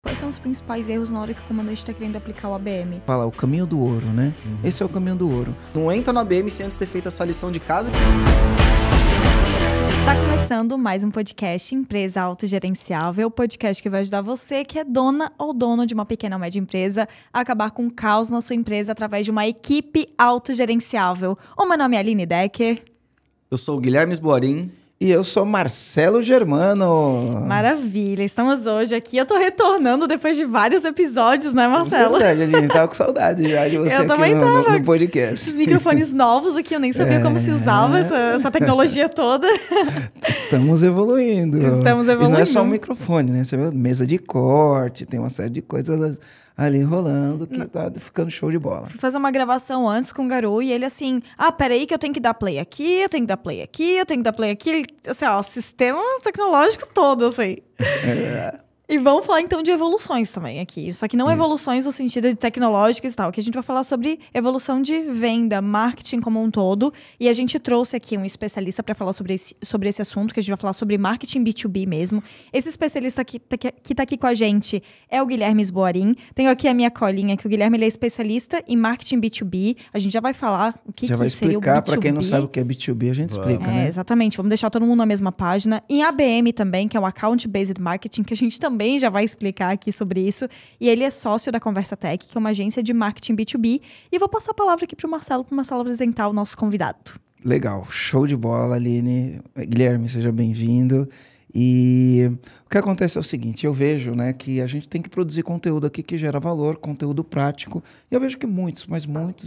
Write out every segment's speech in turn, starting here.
quais são os principais erros na hora que o comandante está querendo aplicar o ABM? Fala, o caminho do ouro, né? Esse é o caminho do ouro. Não entra no ABM sem antes ter feito essa lição de casa. Está começando mais um podcast Empresa Autogerenciável, o podcast que vai ajudar você que é dona ou dono de uma pequena ou média empresa a acabar com o caos na sua empresa através de uma equipe autogerenciável. O meu nome é Aline Decker. Eu sou o Guilherme Esboarim. E eu sou Marcelo Germano. Maravilha, estamos hoje aqui. Eu tô retornando depois de vários episódios, né, Marcelo? É verdade, Aline, tava com saudade já de você Eu aqui também tava. no podcast. Esses microfones novos aqui, eu nem sabia como se usava essa tecnologia toda. Estamos evoluindo. Estamos evoluindo. E não é só um microfone, né? Você vê mesa de corte, tem uma série de coisas ali rolando que tá ficando show de bola. Fui fazer uma gravação antes com o Garu e ele assim, peraí que eu tenho que dar play aqui, eu tenho que dar play aqui, eu tenho que dar play aqui. Ele, assim, ó, sistema tecnológico todo, assim. E vamos falar então de evoluções também aqui. Só que não evoluções no sentido de tecnológicas e tal. Que a gente vai falar sobre evolução de venda, marketing como um todo. E a gente trouxe aqui um especialista para falar sobre esse assunto, que a gente vai falar sobre marketing B2B mesmo. Esse especialista que tá aqui com a gente é o Guilherme Esboarim. Tenho aqui a minha colinha, que o Guilherme ele é especialista em marketing B2B. A gente já vai falar o que seria o B2B. Já vai explicar para quem não sabe o que é B2B, a gente explica, né? Exatamente. Vamos deixar todo mundo na mesma página. Em ABM também, que é o Account Based Marketing, que a gente também já vai explicar aqui sobre isso. E ele é sócio da Conversa Tech, que é uma agência de marketing B2B. E vou passar a palavra aqui para o Marcelo apresentar o nosso convidado. Legal, show de bola, Aline. Guilherme, seja bem-vindo. E o que acontece é o seguinte, eu vejo, né, que a gente tem que produzir conteúdo aqui que gera valor, conteúdo prático. E eu vejo que muitos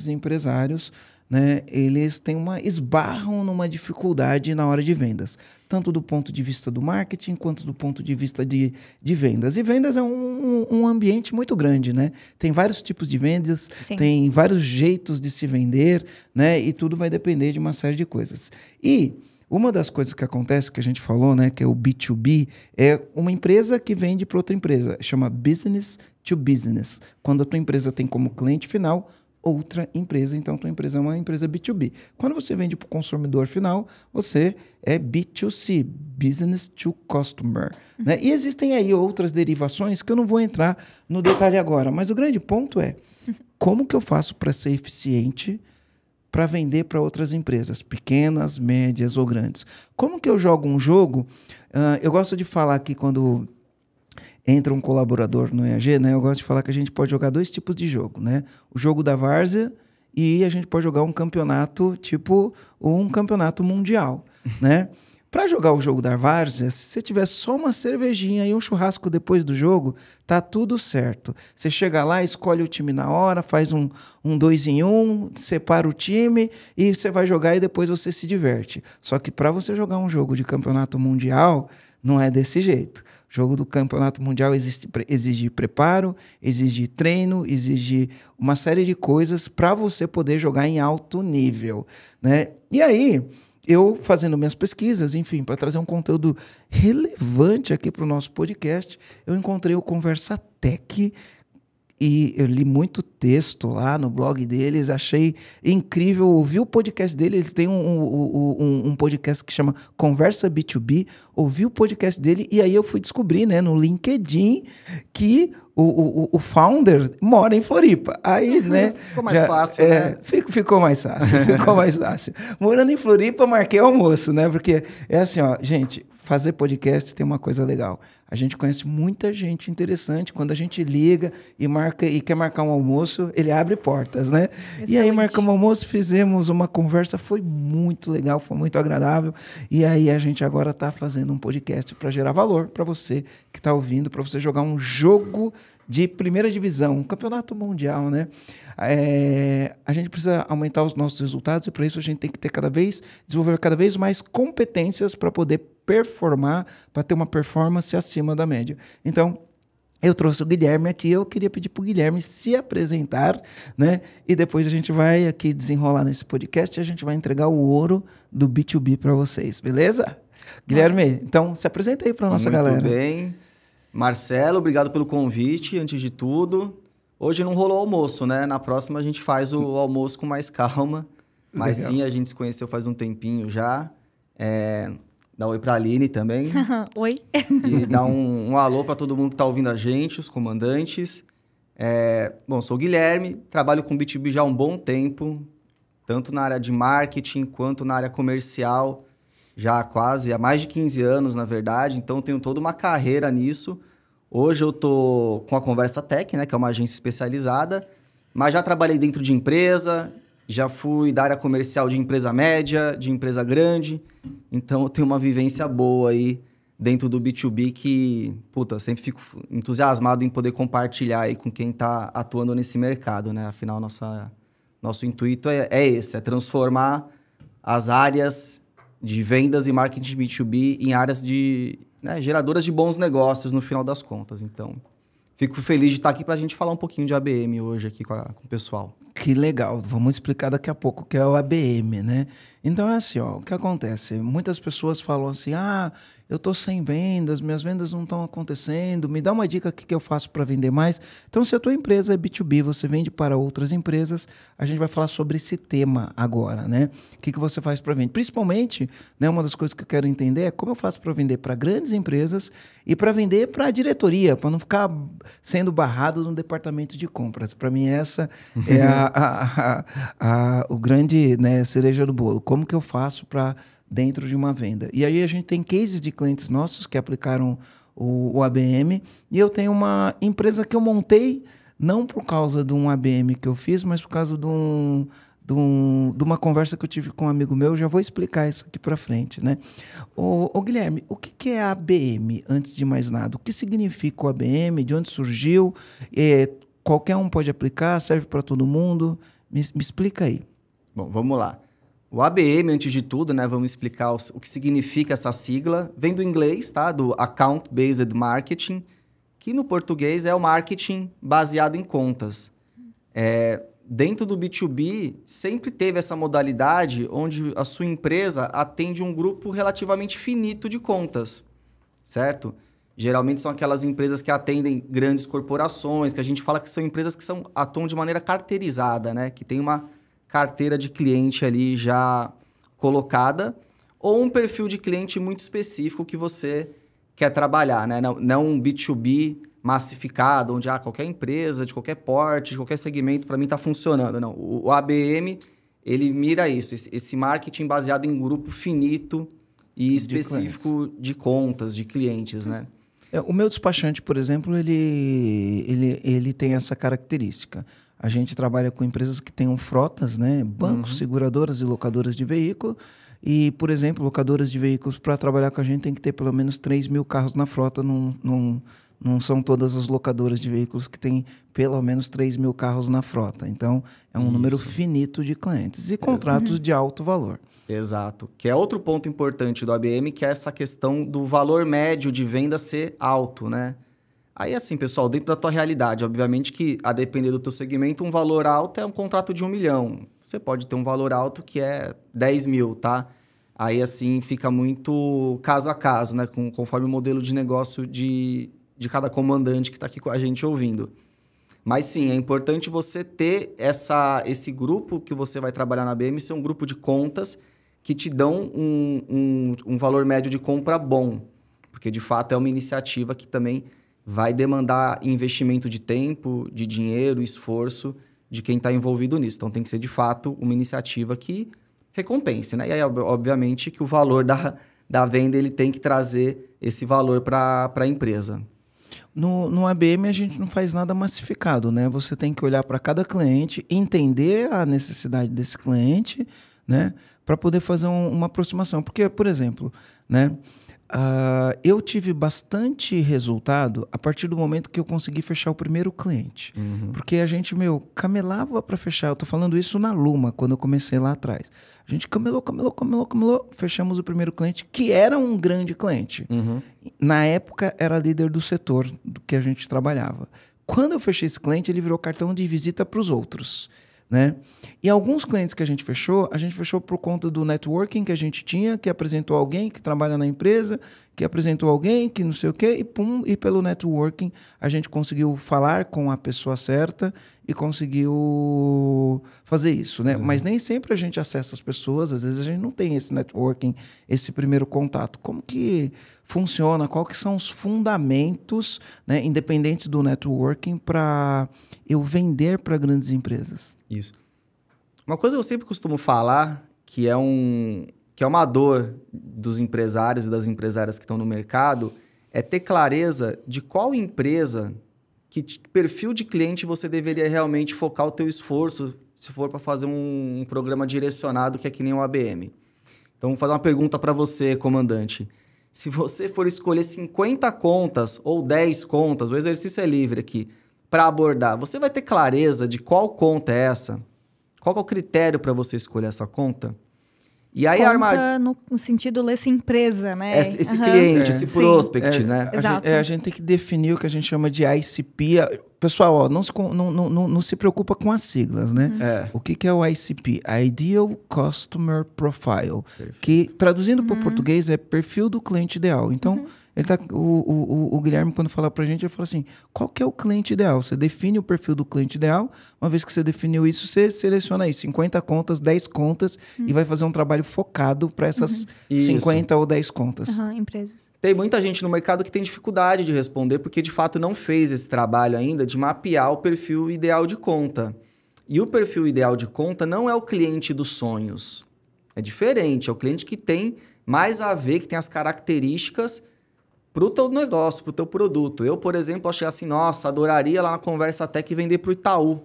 empresários, né, eles esbarram numa dificuldade na hora de vendas, tanto do ponto de vista do marketing quanto do ponto de vista de vendas. E vendas é um ambiente muito grande, né? Tem vários tipos de vendas, Sim. Tem vários jeitos de se vender, né? E tudo vai depender de uma série de coisas. E uma das coisas que acontece, que a gente falou, né, que é o B2B, é uma empresa que vende para outra empresa. Chama business to business. Quando a tua empresa tem como cliente final outra empresa, então tua empresa é uma empresa B2B. Quando você vende para o consumidor final, você é B2C, Business to Customer. Né? E existem aí outras derivações que eu não vou entrar no detalhe agora, mas o grande ponto é como que eu faço para ser eficiente para vender para outras empresas, pequenas, médias ou grandes. Como que eu jogo um jogo? Eu gosto de falar que quando entra um colaborador no EAG, né, eu gosto de falar que a gente pode jogar dois tipos de jogo, né? O jogo da várzea e a gente pode jogar um campeonato, tipo um campeonato mundial, né? Para jogar o jogo da várzea, se você tiver só uma cervejinha e um churrasco depois do jogo, tá tudo certo. Você chega lá, escolhe o time na hora, faz um 2 em 1, separa o time e você vai jogar e depois você se diverte. Só que para você jogar um jogo de campeonato mundial, não é desse jeito. O jogo do campeonato mundial exige preparo, exige treino, exige uma série de coisas para você poder jogar em alto nível, né? E aí, eu fazendo minhas pesquisas, enfim, para trazer um conteúdo relevante aqui para o nosso podcast, eu encontrei o Conversa Tech e eu li muito texto lá no blog deles, achei incrível, ouvi o podcast deles, eles têm um podcast que chama Conversa B2B, ouvi o podcast dele e aí eu fui descobrir, né, no LinkedIn que o founder mora em Floripa. Aí, né? Ficou mais fácil, né? Ficou mais fácil. Morando em Floripa, marquei almoço, né? Porque é assim, ó, gente, fazer podcast tem uma coisa legal. A gente conhece muita gente interessante. Quando a gente liga e quer marcar um almoço, ele abre portas, né? Excelente. E aí marcamos um almoço, fizemos uma conversa, foi muito legal, foi muito agradável. E aí a gente agora está fazendo um podcast para gerar valor para você que está ouvindo, para você jogar um jogo de primeira divisão, um campeonato mundial, né? A gente precisa aumentar os nossos resultados e para isso a gente tem que desenvolver cada vez mais competências para poder performar, para ter uma performance acima da média. Então, eu trouxe o Guilherme aqui, eu queria pedir para o Guilherme se apresentar, né? E depois a gente vai aqui desenrolar nesse podcast e a gente vai entregar o ouro do B2B para vocês, beleza? Guilherme, então se apresenta aí para nossa galera. Muito bem. Marcelo, obrigado pelo convite, antes de tudo. Hoje não rolou almoço, né? Na próxima a gente faz o almoço com mais calma. Mas legal. Sim, a gente se conheceu faz um tempinho já. Dá oi pra Aline também. Oi. E dar um alô para todo mundo que está ouvindo a gente, os comandantes. Bom, sou o Guilherme, trabalho com B2B já há um bom tempo, tanto na área de marketing quanto na área comercial, já há mais de 15 anos, na verdade, então tenho toda uma carreira nisso. Hoje eu estou com a Conversa Tech, né, que é uma agência especializada, mas já trabalhei dentro de empresa, já fui da área comercial de empresa média, de empresa grande, então eu tenho uma vivência boa aí dentro do B2B que, sempre fico entusiasmado em poder compartilhar aí com quem está atuando nesse mercado, né? Afinal, nosso intuito é esse, é transformar as áreas de vendas e marketing B2B em áreas geradoras de bons negócios no final das contas. Então, fico feliz de estar aqui para a gente falar um pouquinho de ABM hoje aqui com o pessoal. Que legal. Vamos explicar daqui a pouco o que é o ABM, né? Então é assim, ó, o que acontece? Muitas pessoas falam assim, eu tô sem vendas, minhas vendas não estão acontecendo, me dá uma dica o que eu faço para vender mais. Então, se a tua empresa é B2B, você vende para outras empresas, a gente vai falar sobre esse tema agora, né? O que você faz para vender? Principalmente, né, uma das coisas que eu quero entender é como eu faço para vender para grandes empresas e para vender para a diretoria, para não ficar sendo barrado no departamento de compras. Para mim, essa é o grande, né, cereja do bolo. Como que eu faço para dentro de uma venda? E aí a gente tem cases de clientes nossos que aplicaram o ABM, e eu tenho uma empresa que eu montei não por causa de um ABM que eu fiz, mas por causa de uma conversa que eu tive com um amigo meu. Já vou explicar isso aqui para frente, né? Ô Guilherme, o que é ABM, antes de mais nada? O que significa o ABM? De onde surgiu? Qualquer um pode aplicar? Serve para todo mundo? Me explica aí. Bom, vamos lá. O ABM, antes de tudo, né, vamos explicar o que significa essa sigla. Vem do inglês, tá? Do Account Based Marketing, que no português é o marketing baseado em contas. Dentro do B2B, sempre teve essa modalidade onde a sua empresa atende um grupo relativamente finito de contas, certo? Geralmente são aquelas empresas que atendem grandes corporações, que a gente fala que são empresas que atuam de maneira carteirizada, né? Que tem uma carteira de cliente ali já colocada, ou um perfil de cliente muito específico que você quer trabalhar, né? Não um B2B massificado, onde qualquer empresa, de qualquer porte, de qualquer segmento, para mim está funcionando. Não, o ABM, ele mira isso, esse marketing baseado em grupo finito e específico de contas, de clientes, né? O meu despachante, por exemplo, ele tem essa característica. A gente trabalha com empresas que tenham frotas, né? Bancos, seguradoras e locadoras de veículo. E, por exemplo, locadoras de veículos, para trabalhar com a gente, tem que ter pelo menos 3 mil carros na frota. Não são todas as locadoras de veículos que têm pelo menos 3 mil carros na frota. Então, é um número finito de clientes e contratos de alto valor. Exato. Que é outro ponto importante do ABM, que é essa questão do valor médio de venda ser alto, né? Aí, assim, pessoal, dentro da tua realidade, obviamente que, a depender do teu segmento, um valor alto é um contrato de 1 milhão. Você pode ter um valor alto que é 10 mil, tá? Aí, assim, fica muito caso a caso, né? Conforme o modelo de negócio de cada comandante que está aqui com a gente ouvindo. Mas, sim, é importante você ter esse grupo que você vai trabalhar na ABM, ser um grupo de contas que te dão um valor médio de compra bom. Porque, de fato, é uma iniciativa que também vai demandar investimento de tempo, de dinheiro, esforço de quem está envolvido nisso. Então, tem que ser, de fato, uma iniciativa que recompense, né? E aí, obviamente, que o valor da venda ele tem que trazer esse valor para a empresa. No ABM, a gente não faz nada massificado, né? Você tem que olhar para cada cliente, entender a necessidade desse cliente, né? Para poder fazer uma aproximação. Porque, por exemplo, né? Eu tive bastante resultado a partir do momento que eu consegui fechar o primeiro cliente. Porque a gente, camelava para fechar. Eu tô falando isso na Luma, quando eu comecei lá atrás. A gente camelou, fechamos o primeiro cliente, que era um grande cliente. Na época, era líder do setor do que a gente trabalhava. Quando eu fechei esse cliente, ele virou cartão de visita para os outros, né? E alguns clientes que a gente fechou por conta do networking que a gente tinha, que apresentou alguém que trabalha na empresa, que apresentou alguém que não sei o quê, e pelo networking a gente conseguiu falar com a pessoa certa e conseguiu fazer isso, né? Mas nem sempre a gente acessa as pessoas, às vezes a gente não tem esse networking, esse primeiro contato. Como que funciona? Qual que são os fundamentos, né, independentes do networking, para eu vender para grandes empresas? Isso. Uma coisa que eu sempre costumo falar, que é uma dor dos empresários e das empresárias que estão no mercado, é ter clareza de qual empresa, que perfil de cliente você deveria realmente focar o teu esforço se for para fazer um programa direcionado que é que nem o ABM. Então, vou fazer uma pergunta para você, comandante. Se você for escolher 50 contas ou 10 contas, o exercício é livre aqui, para abordar, você vai ter clareza de qual conta é essa? Qual que é o critério para você escolher essa conta? E aí conta no sentido dessa empresa, né? Esse cliente, esse prospect, né? Exato. A gente tem que definir o que a gente chama de ICP. Pessoal, ó, não se preocupa com as siglas, né? O que é o ICP? Ideal Customer Profile. Perfeito. Que, traduzindo para o português, é perfil do cliente ideal. Então, o Guilherme, quando fala para a gente, ele fala assim, qual que é o cliente ideal? Você define o perfil do cliente ideal. Uma vez que você definiu isso, você seleciona aí 50 contas, 10 contas e vai fazer um trabalho focado para essas 50 ou 10 contas. Empresas. Tem muita gente no mercado que tem dificuldade de responder porque, de fato, não fez esse trabalho ainda de mapear o perfil ideal de conta. E o perfil ideal de conta não é o cliente dos sonhos. É diferente, é o cliente que tem mais a ver, que tem as características para o teu negócio, para o teu produto. Eu, por exemplo, achei assim, nossa, adoraria lá na Conversa Tech vender para o Itaú.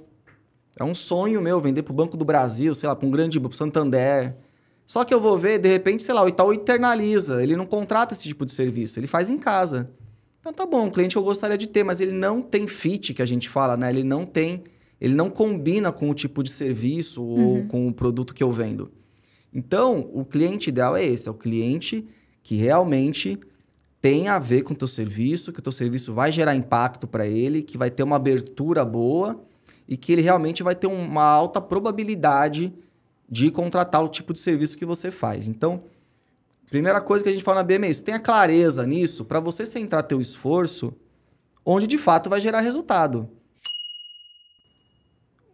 É um sonho meu vender para o Banco do Brasil, sei lá, para um grande para o Santander. Só que eu vou ver, de repente, sei lá, o Itaú internaliza, ele não contrata esse tipo de serviço, ele faz em casa. Então tá bom, um cliente que eu gostaria de ter, mas ele não tem fit, que a gente fala, né? Ele não combina com o tipo de serviço ou com o produto que eu vendo. Então, o cliente ideal é esse, é o cliente que realmente tem a ver com o teu serviço, que o teu serviço vai gerar impacto para ele, que vai ter uma abertura boa e que ele realmente vai ter uma alta probabilidade de contratar o tipo de serviço que você faz. Então, primeira coisa que a gente fala na BM é isso. Tenha clareza nisso para você centrar teu esforço onde de fato vai gerar resultado.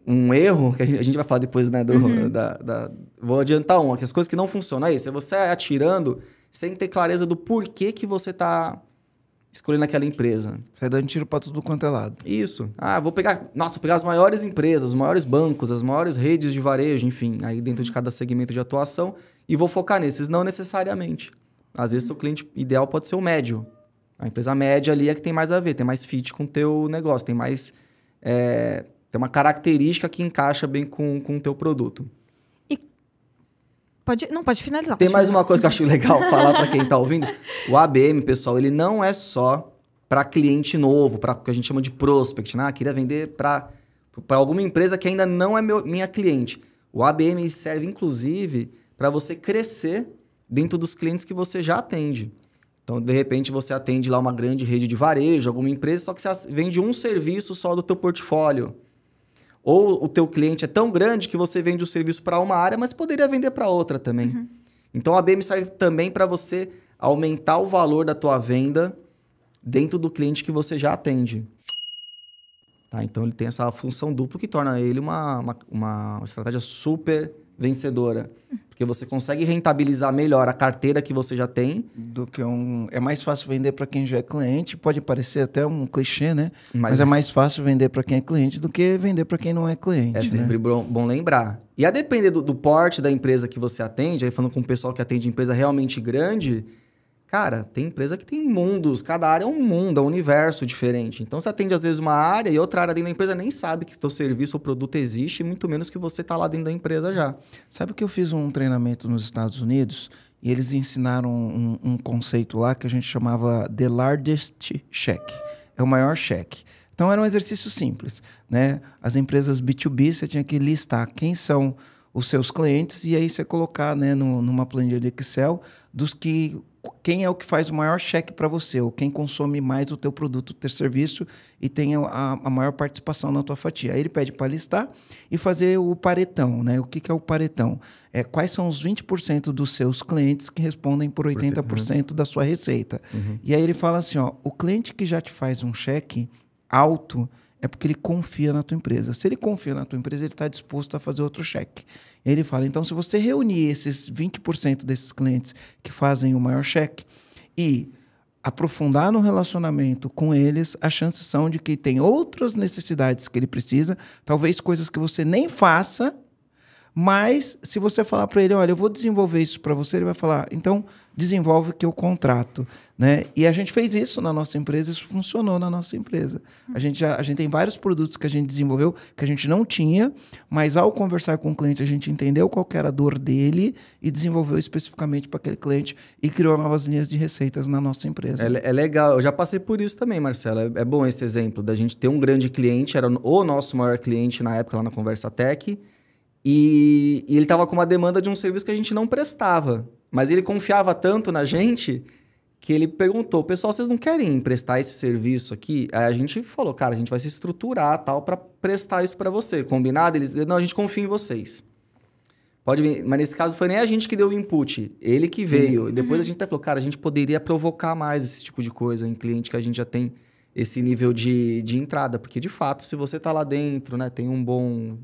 Um erro, que a gente vai falar depois, né? Vou adiantar que as coisas que não funcionam é isso. É você atirando sem ter clareza do porquê que você está escolhendo aquela empresa. Sai dando tiro para tudo quanto é lado. Isso. Vou pegar as maiores empresas, os maiores bancos, as maiores redes de varejo, enfim, aí dentro de cada segmento de atuação e vou focar nesses. Não necessariamente. Às vezes, o cliente ideal pode ser o médio. A empresa média ali é que tem mais a ver, tem mais fit com o teu negócio, tem mais... tem uma característica que encaixa bem com o teu produto. Pode finalizar. Tem mais uma coisa que eu acho legal falar para quem está ouvindo. O ABM, pessoal, ele não é só para cliente novo, para o que a gente chama de prospect, né? Queria vender para alguma empresa que ainda não é minha cliente. O ABM serve, inclusive, para você crescer dentro dos clientes que você já atende. Então, de repente, você atende lá uma grande rede de varejo, alguma empresa, só que você vende um serviço só do teu portfólio. Ou o teu cliente é tão grande que você vende o serviço para uma área, mas poderia vender para outra também. Então, a ABM serve também para você aumentar o valor da tua venda dentro do cliente que você já atende. Tá? Então, ele tem essa função dupla que torna ele uma estratégia super vencedora. Porque você consegue rentabilizar melhor a carteira que você já tem. Do que é mais fácil vender para quem já é cliente. Pode parecer até um clichê, né? Mas é mais fácil vender para quem é cliente do que vender para quem não é cliente. É sempre bom lembrar. E a depender do porte da empresa que você atende, aí falando com o pessoal que atende empresa realmente grande, cara, tem empresa que tem mundos, cada área é um mundo, é um universo diferente. Então, você atende às vezes uma área e outra área dentro da empresa nem sabe que teu serviço ou produto existe, muito menos que você está lá dentro da empresa já. Sabe que eu fiz um treinamento nos Estados Unidos e eles ensinaram um conceito lá que a gente chamava The Largest Check. É o maior cheque. Então, era um exercício simples, né? As empresas B2B, você tinha que listar quem são os seus clientes e aí você colocar, né, numa planilha de Excel quem é o que faz o maior cheque para você, ou quem consome mais o teu produto, o teu serviço e tem a maior participação na tua fatia. Aí ele pede para listar e fazer o paretão, né? O que é o paretão? Quais são os 20% dos seus clientes que respondem por 80% da sua receita. E aí ele fala assim, ó, o cliente que já te faz um cheque alto é porque ele confia na tua empresa. Se ele confia na tua empresa, ele está disposto a fazer outro cheque. Ele fala, então, se você reunir esses 20% desses clientes que fazem o maior cheque e aprofundar no relacionamento com eles, as chances são de que tem outras necessidades que ele precisa, talvez coisas que você nem faça, mas se você falar para ele, olha, eu vou desenvolver isso para você, ele vai falar, então desenvolve que eu contrato, né? E a gente fez isso na nossa empresa, isso funcionou na nossa empresa. A gente tem vários produtos que a gente desenvolveu que a gente não tinha, mas ao conversar com o cliente a gente entendeu qual que era a dor dele e desenvolveu especificamente para aquele cliente e criou novas linhas de receitas na nossa empresa. É legal, eu já passei por isso também, Marcelo. É bom esse exemplo da gente ter um grande cliente, era o nosso maior cliente na época lá na Conversa Tech, e ele estava com uma demanda de um serviço que a gente não prestava. Mas ele confiava tanto na gente que ele perguntou, pessoal, vocês não querem prestar esse serviço aqui? Aí a gente falou, cara, a gente vai se estruturar tal para prestar isso para você. Combinado? Eles, não, a gente confia em vocês. Pode vir, mas nesse caso foi nem a gente que deu o input, ele que veio. E depois a gente até falou, cara, a gente poderia provocar mais esse tipo de coisa em cliente que a gente já tem esse nível de entrada. Porque, de fato, se você está lá dentro, né, tem um bom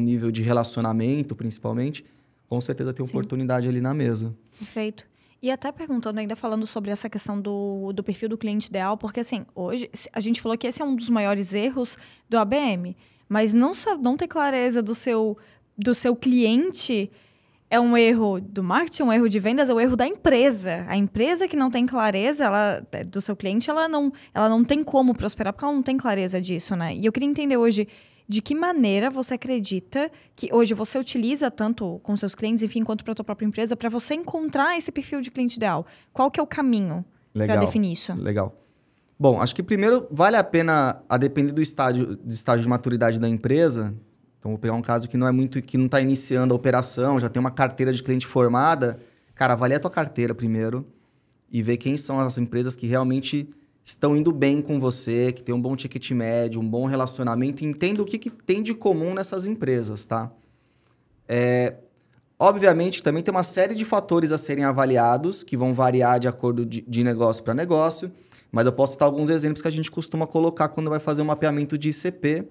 nível de relacionamento, principalmente, com certeza tem oportunidade ali na mesa. Perfeito. E até perguntando, ainda falando sobre essa questão do perfil do cliente ideal, porque assim, hoje a gente falou que esse é um dos maiores erros do ABM, mas não ter clareza do seu cliente é um erro do marketing, um erro de vendas, é um erro da empresa. A empresa que não tem clareza do seu cliente, ela não tem como prosperar, porque ela não tem clareza disso, né? E eu queria entender hoje, de que maneira você acredita que hoje você utiliza tanto com seus clientes, enfim, quanto para a tua própria empresa, para você encontrar esse perfil de cliente ideal? Qual que é o caminho para definir isso? Legal. Bom, acho que primeiro vale a pena, a depender do estágio de maturidade da empresa. Então, vou pegar um caso que não está iniciando a operação, já tem uma carteira de cliente formada. Cara, avalia a tua carteira primeiro e ver quem são as empresas que realmente estão indo bem com você, que tem um bom ticket médio, um bom relacionamento, e entenda o que tem de comum nessas empresas, tá? Obviamente que também tem uma série de fatores a serem avaliados, que vão variar de acordo de negócio para negócio, mas eu posso citar alguns exemplos que a gente costuma colocar quando vai fazer um mapeamento de ICP.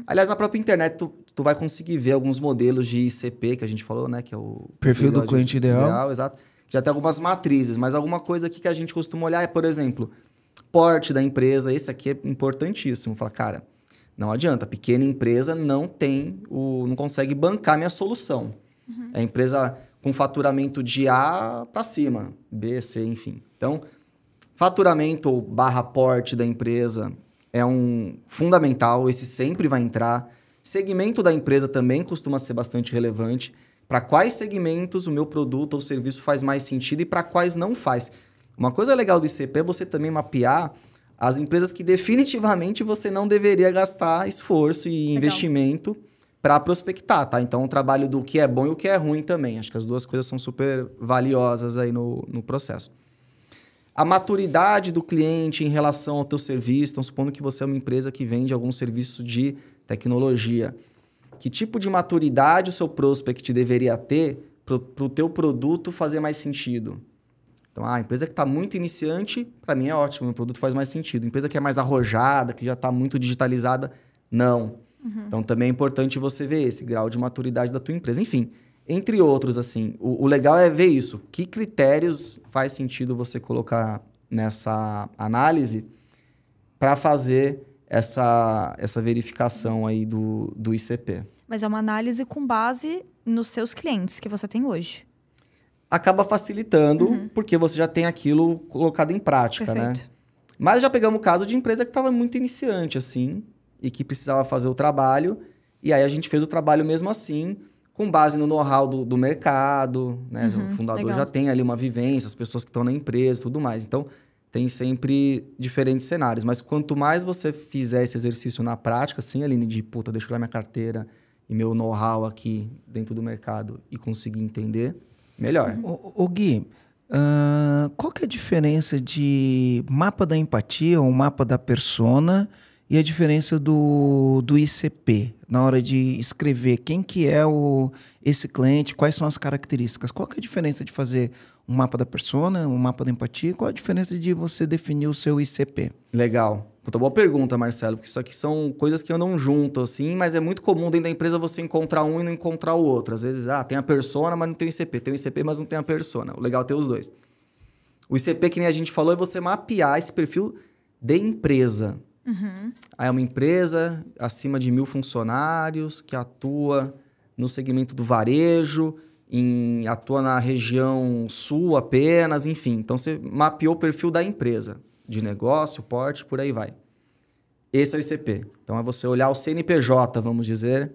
Aliás, na própria internet, tu vai conseguir ver alguns modelos de ICP, que a gente falou, né? Que é o perfil do cliente ideal. Exato. Já tem algumas matrizes, mas alguma coisa aqui que a gente costuma olhar é, por exemplo, porte da empresa. Esse aqui é importantíssimo. Fala, cara, não adianta. Pequena empresa não consegue bancar minha solução. É empresa com faturamento de A para cima, B, C, enfim. Então, faturamento ou /porte da empresa é um fundamental. Esse sempre vai entrar. Segmento da empresa também costuma ser bastante relevante. Para quais segmentos o meu produto ou serviço faz mais sentido e para quais não faz. Uma coisa legal do ICP é você também mapear as empresas que definitivamente você não deveria gastar esforço e investimento para prospectar, tá? Então, o trabalho do que é bom e o que é ruim também. Acho que as duas coisas são super valiosas aí no processo. A maturidade do cliente em relação ao teu serviço. Então, supondo que você é uma empresa que vende algum serviço de tecnologia. Que tipo de maturidade o seu prospect deveria ter para o teu produto fazer mais sentido? Então, a empresa que está muito iniciante, para mim é ótimo, o produto faz mais sentido. A empresa que é mais arrojada, que já está muito digitalizada, não. Então, também é importante você ver esse grau de maturidade da tua empresa. Enfim, entre outros, assim, o legal é ver isso. Que critérios faz sentido você colocar nessa análise para fazer essa verificação aí do ICP? Mas é uma análise com base nos seus clientes que você tem hoje. Acaba facilitando, porque você já tem aquilo colocado em prática, né? Mas já pegamos o caso de empresa que estava muito iniciante, assim, e que precisava fazer o trabalho, e aí a gente fez o trabalho mesmo assim, com base no know-how do mercado, né? O fundador já tem ali uma vivência, as pessoas que estão na empresa e tudo mais. Então, tem sempre diferentes cenários. Mas quanto mais você fizer esse exercício na prática, assim, Aline, de puta, deixa eu olhar minha carteira e meu know-how aqui dentro do mercado e conseguir entender, melhor. Ô Gui, qual que é a diferença de mapa da empatia ou mapa da persona e a diferença do ICP na hora de escrever quem que é esse cliente, quais são as características? Qual que é a diferença de fazer um mapa da persona, um mapa da empatia? Qual a diferença de você definir o seu ICP? Legal. Puta, boa pergunta, Marcelo, porque isso aqui são coisas que andam junto, assim, mas é muito comum dentro da empresa você encontrar um e não encontrar o outro. Às vezes, tem a persona, mas não tem o ICP. Tem o ICP, mas não tem a persona. O legal é ter os dois. O ICP, que nem a gente falou, é você mapear esse perfil de empresa. Aí é uma empresa acima de 1.000 funcionários, que atua no segmento do varejo, atua na região sul apenas, enfim. Então, você mapeou o perfil da empresa. De negócio, porte, por aí vai. Esse é o ICP. Então, é você olhar o CNPJ, vamos dizer,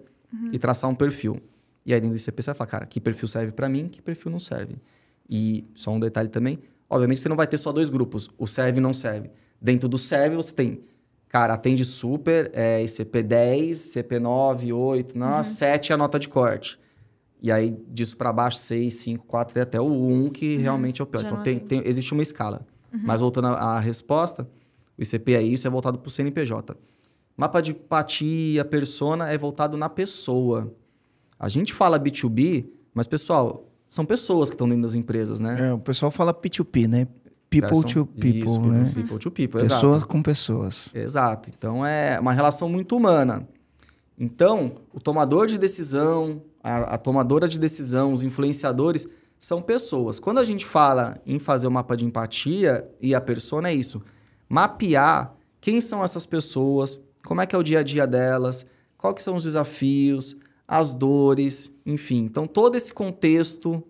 e traçar um perfil. E aí, dentro do ICP, você vai falar, cara, que perfil serve para mim, que perfil não serve. E só um detalhe também, obviamente, você não vai ter só 2 grupos, o serve e não serve. Dentro do serve, você tem, cara, atende super, ICP 10, ICP 9, 8, 7 é a nota de corte. E aí, disso para baixo, 6, 5, 4 e até o 1, que realmente é o pior. Então, existe uma escala. Mas voltando à resposta, o ICP é isso, é voltado para o CNPJ. Mapa de empatia, persona, é voltado na pessoa. A gente fala B2B, mas, pessoal, são pessoas que estão dentro das empresas, né? O pessoal fala P2P, né? People to people, isso, né? People to people, pessoas exato. com pessoas. Exato. Então, é uma relação muito humana. Então, o tomador de decisão, a tomadora de decisão, os influenciadores... são pessoas. Quando a gente fala em fazer o mapa de empatia e a persona, é isso. Mapear quem são essas pessoas, como é que é o dia a dia delas, quais que são os desafios, as dores, enfim. Então, todo esse contexto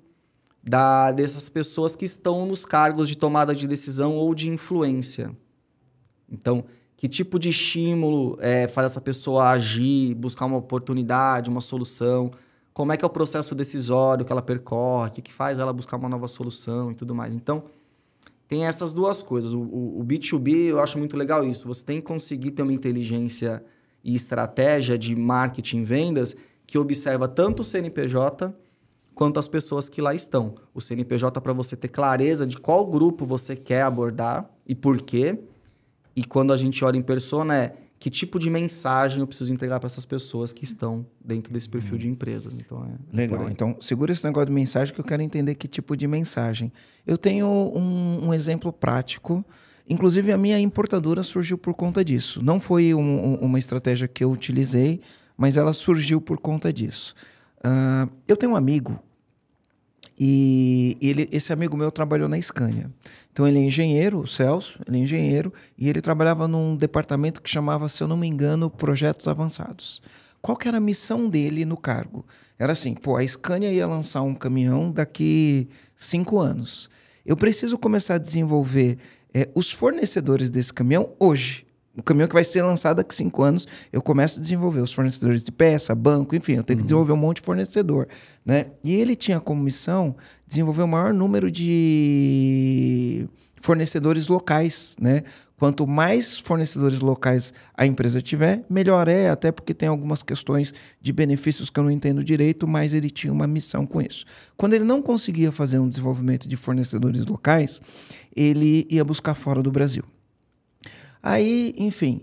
dessas pessoas que estão nos cargos de tomada de decisão ou de influência. Então, que tipo de estímulo faz essa pessoa agir, buscar uma oportunidade, uma solução... Como é que é o processo decisório que ela percorre, o que faz ela buscar uma nova solução e tudo mais. Então, tem essas duas coisas. O B2B, eu acho muito legal isso. Você tem que conseguir ter uma inteligência e estratégia de marketing e vendas que observa tanto o CNPJ quanto as pessoas que lá estão. O CNPJ para você ter clareza de qual grupo você quer abordar e por quê. E quando a gente olha em persona que tipo de mensagem eu preciso entregar para essas pessoas que estão dentro desse perfil de empresas. Então, legal. Então, segura esse negócio de mensagem que eu quero entender que tipo de mensagem. Eu tenho um exemplo prático. Inclusive, a minha importadora surgiu por conta disso. Não foi uma estratégia que eu utilizei, mas ela surgiu por conta disso. Eu tenho um amigo e esse amigo meu trabalhou na Scania. Então, ele é engenheiro, o Celso, ele é engenheiro, e ele trabalhava num departamento que chamava, se eu não me engano, Projetos Avançados. Qual que era a missão dele no cargo? Era assim, a Scania ia lançar um caminhão daqui 5 anos. Eu preciso começar a desenvolver os fornecedores desse caminhão hoje. O caminhão que vai ser lançado daqui 5 anos, eu começo a desenvolver os fornecedores de peça, banco, enfim, eu tenho que desenvolver um monte de fornecedor, né? E ele tinha como missão desenvolver o maior número de fornecedores locais, né? Quanto mais fornecedores locais a empresa tiver, melhor é, até porque tem algumas questões de benefícios que eu não entendo direito, mas ele tinha uma missão com isso. Quando ele não conseguia fazer um desenvolvimento de fornecedores locais, ele ia buscar fora do Brasil. Aí, enfim,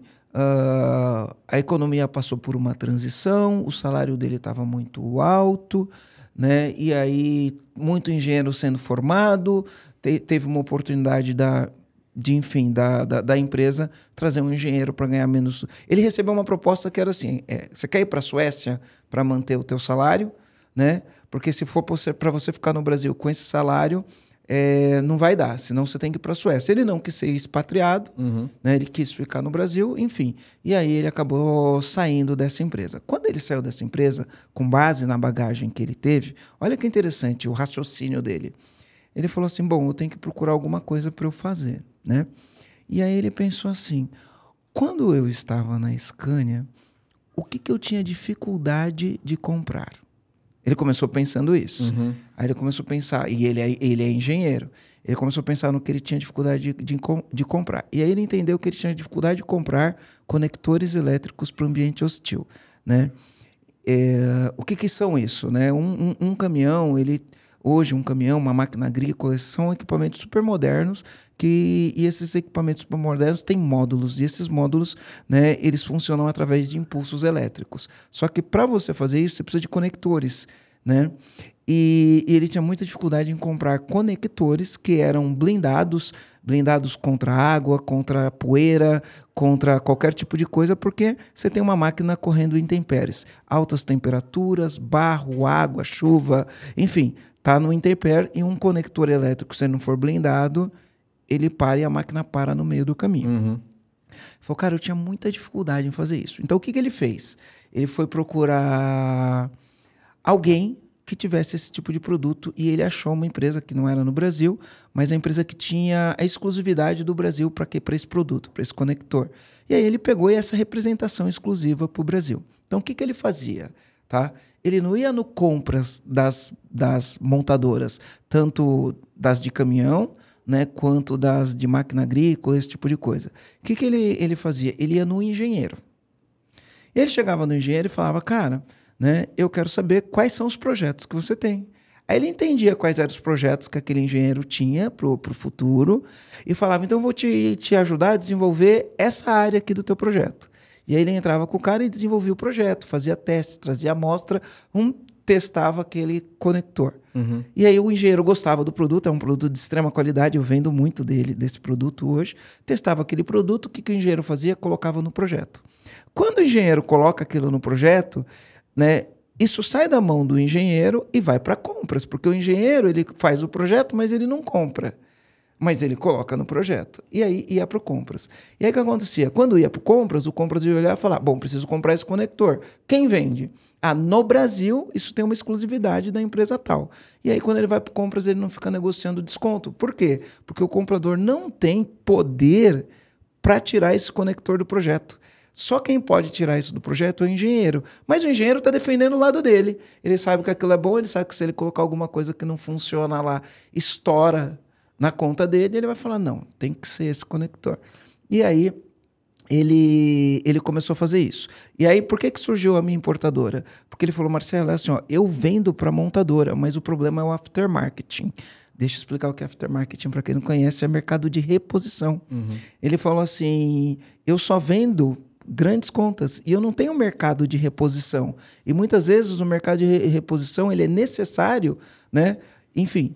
a economia passou por uma transição, o salário dele estava muito alto, né? E aí, muito engenheiro sendo formado, teve uma oportunidade da empresa trazer um engenheiro para ganhar menos. Ele recebeu uma proposta que era assim, você quer ir para a Suécia para manter o teu salário, né? Porque se for para você ficar no Brasil com esse salário... não vai dar, senão você tem que ir para a Suécia. Ele não quis ser expatriado, né? Ele quis ficar no Brasil, enfim. E aí ele acabou saindo dessa empresa. Quando ele saiu dessa empresa, com base na bagagem que ele teve, olha que interessante o raciocínio dele. Ele falou assim, bom, eu tenho que procurar alguma coisa para eu fazer, né? E aí ele pensou assim, quando eu estava na Scania, o que eu tinha dificuldade de comprar? Ele começou pensando isso. Aí ele começou a pensar, e ele é engenheiro, ele começou a pensar no que ele tinha dificuldade de comprar. E aí ele entendeu que ele tinha dificuldade de comprar conectores elétricos para o ambiente hostil, né? O que são isso, né? Um caminhão, hoje um caminhão, uma máquina agrícola, são equipamentos super modernos e esses equipamentos super modernos têm módulos, e esses módulos, né, eles funcionam através de impulsos elétricos. Só que para você fazer isso, você precisa de conectores, né? E ele tinha muita dificuldade em comprar conectores que eram blindados contra água, contra poeira, contra qualquer tipo de coisa, porque você tem uma máquina correndo intempéries. Altas temperaturas, barro, água, chuva, enfim, tá no intempérie e um conector elétrico, se não for blindado, ele para e a máquina para no meio do caminho. Uhum. Falou, cara, eu tinha muita dificuldade em fazer isso. Então, o que ele fez? Ele foi procurar alguém que tivesse esse tipo de produto e ele achou uma empresa que não era no Brasil, mas a empresa que tinha a exclusividade do Brasil para esse produto, para esse conector. E aí ele pegou essa representação exclusiva para o Brasil. Então, o que ele fazia? Tá? Ele não ia no compras das montadoras, tanto das de caminhão, né, quanto das de máquina agrícola, esse tipo de coisa. O que ele fazia? Ele ia no engenheiro. Ele chegava no engenheiro e falava, cara, né, eu quero saber quais são os projetos que você tem. Aí ele entendia quais eram os projetos que aquele engenheiro tinha para o futuro e falava, então eu vou te ajudar a desenvolver essa área aqui do teu projeto. E aí ele entrava com o cara e desenvolvia o projeto, fazia testes, trazia amostra, testava aquele conector. Uhum. E aí o engenheiro gostava do produto, é um produto de extrema qualidade, eu vendo muito desse produto hoje. Testava aquele produto, o que o engenheiro fazia? Colocava no projeto. Quando o engenheiro coloca aquilo no projeto, né, isso sai da mão do engenheiro e vai para compras, porque o engenheiro ele faz o projeto, mas ele não compra. Mas ele coloca no projeto. E aí ia para o compras. E aí o que acontecia? Quando ia para o compras ia olhar e falar, bom, preciso comprar esse conector. Quem vende? No Brasil, isso tem uma exclusividade da empresa tal. E aí quando ele vai para o compras, ele não fica negociando desconto. Por quê? Porque o comprador não tem poder para tirar esse conector do projeto. Só quem pode tirar isso do projeto é o engenheiro. Mas o engenheiro está defendendo o lado dele. Ele sabe que aquilo é bom, ele sabe que se ele colocar alguma coisa que não funciona lá, estoura na conta dele, ele vai falar, não, tem que ser esse conector. E aí, ele começou a fazer isso. E aí, por que surgiu a minha importadora? Porque ele falou, Marcelo, é assim, ó, eu vendo para montadora, mas o problema é o aftermarketing. Deixa eu explicar o que é aftermarketing, para quem não conhece, é mercado de reposição. Uhum. Ele falou assim, eu só vendo grandes contas e eu não tenho mercado de reposição. E muitas vezes o mercado de reposição ele é necessário, né? Enfim,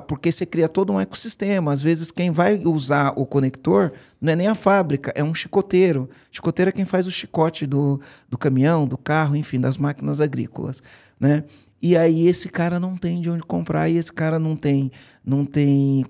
porque você cria todo um ecossistema. Às vezes quem vai usar o conector não é nem a fábrica, é um chicoteiro. Chicoteiro é quem faz o chicote do caminhão, do carro, enfim, das máquinas agrícolas, né? E aí esse cara não tem de onde comprar e esse cara não tem.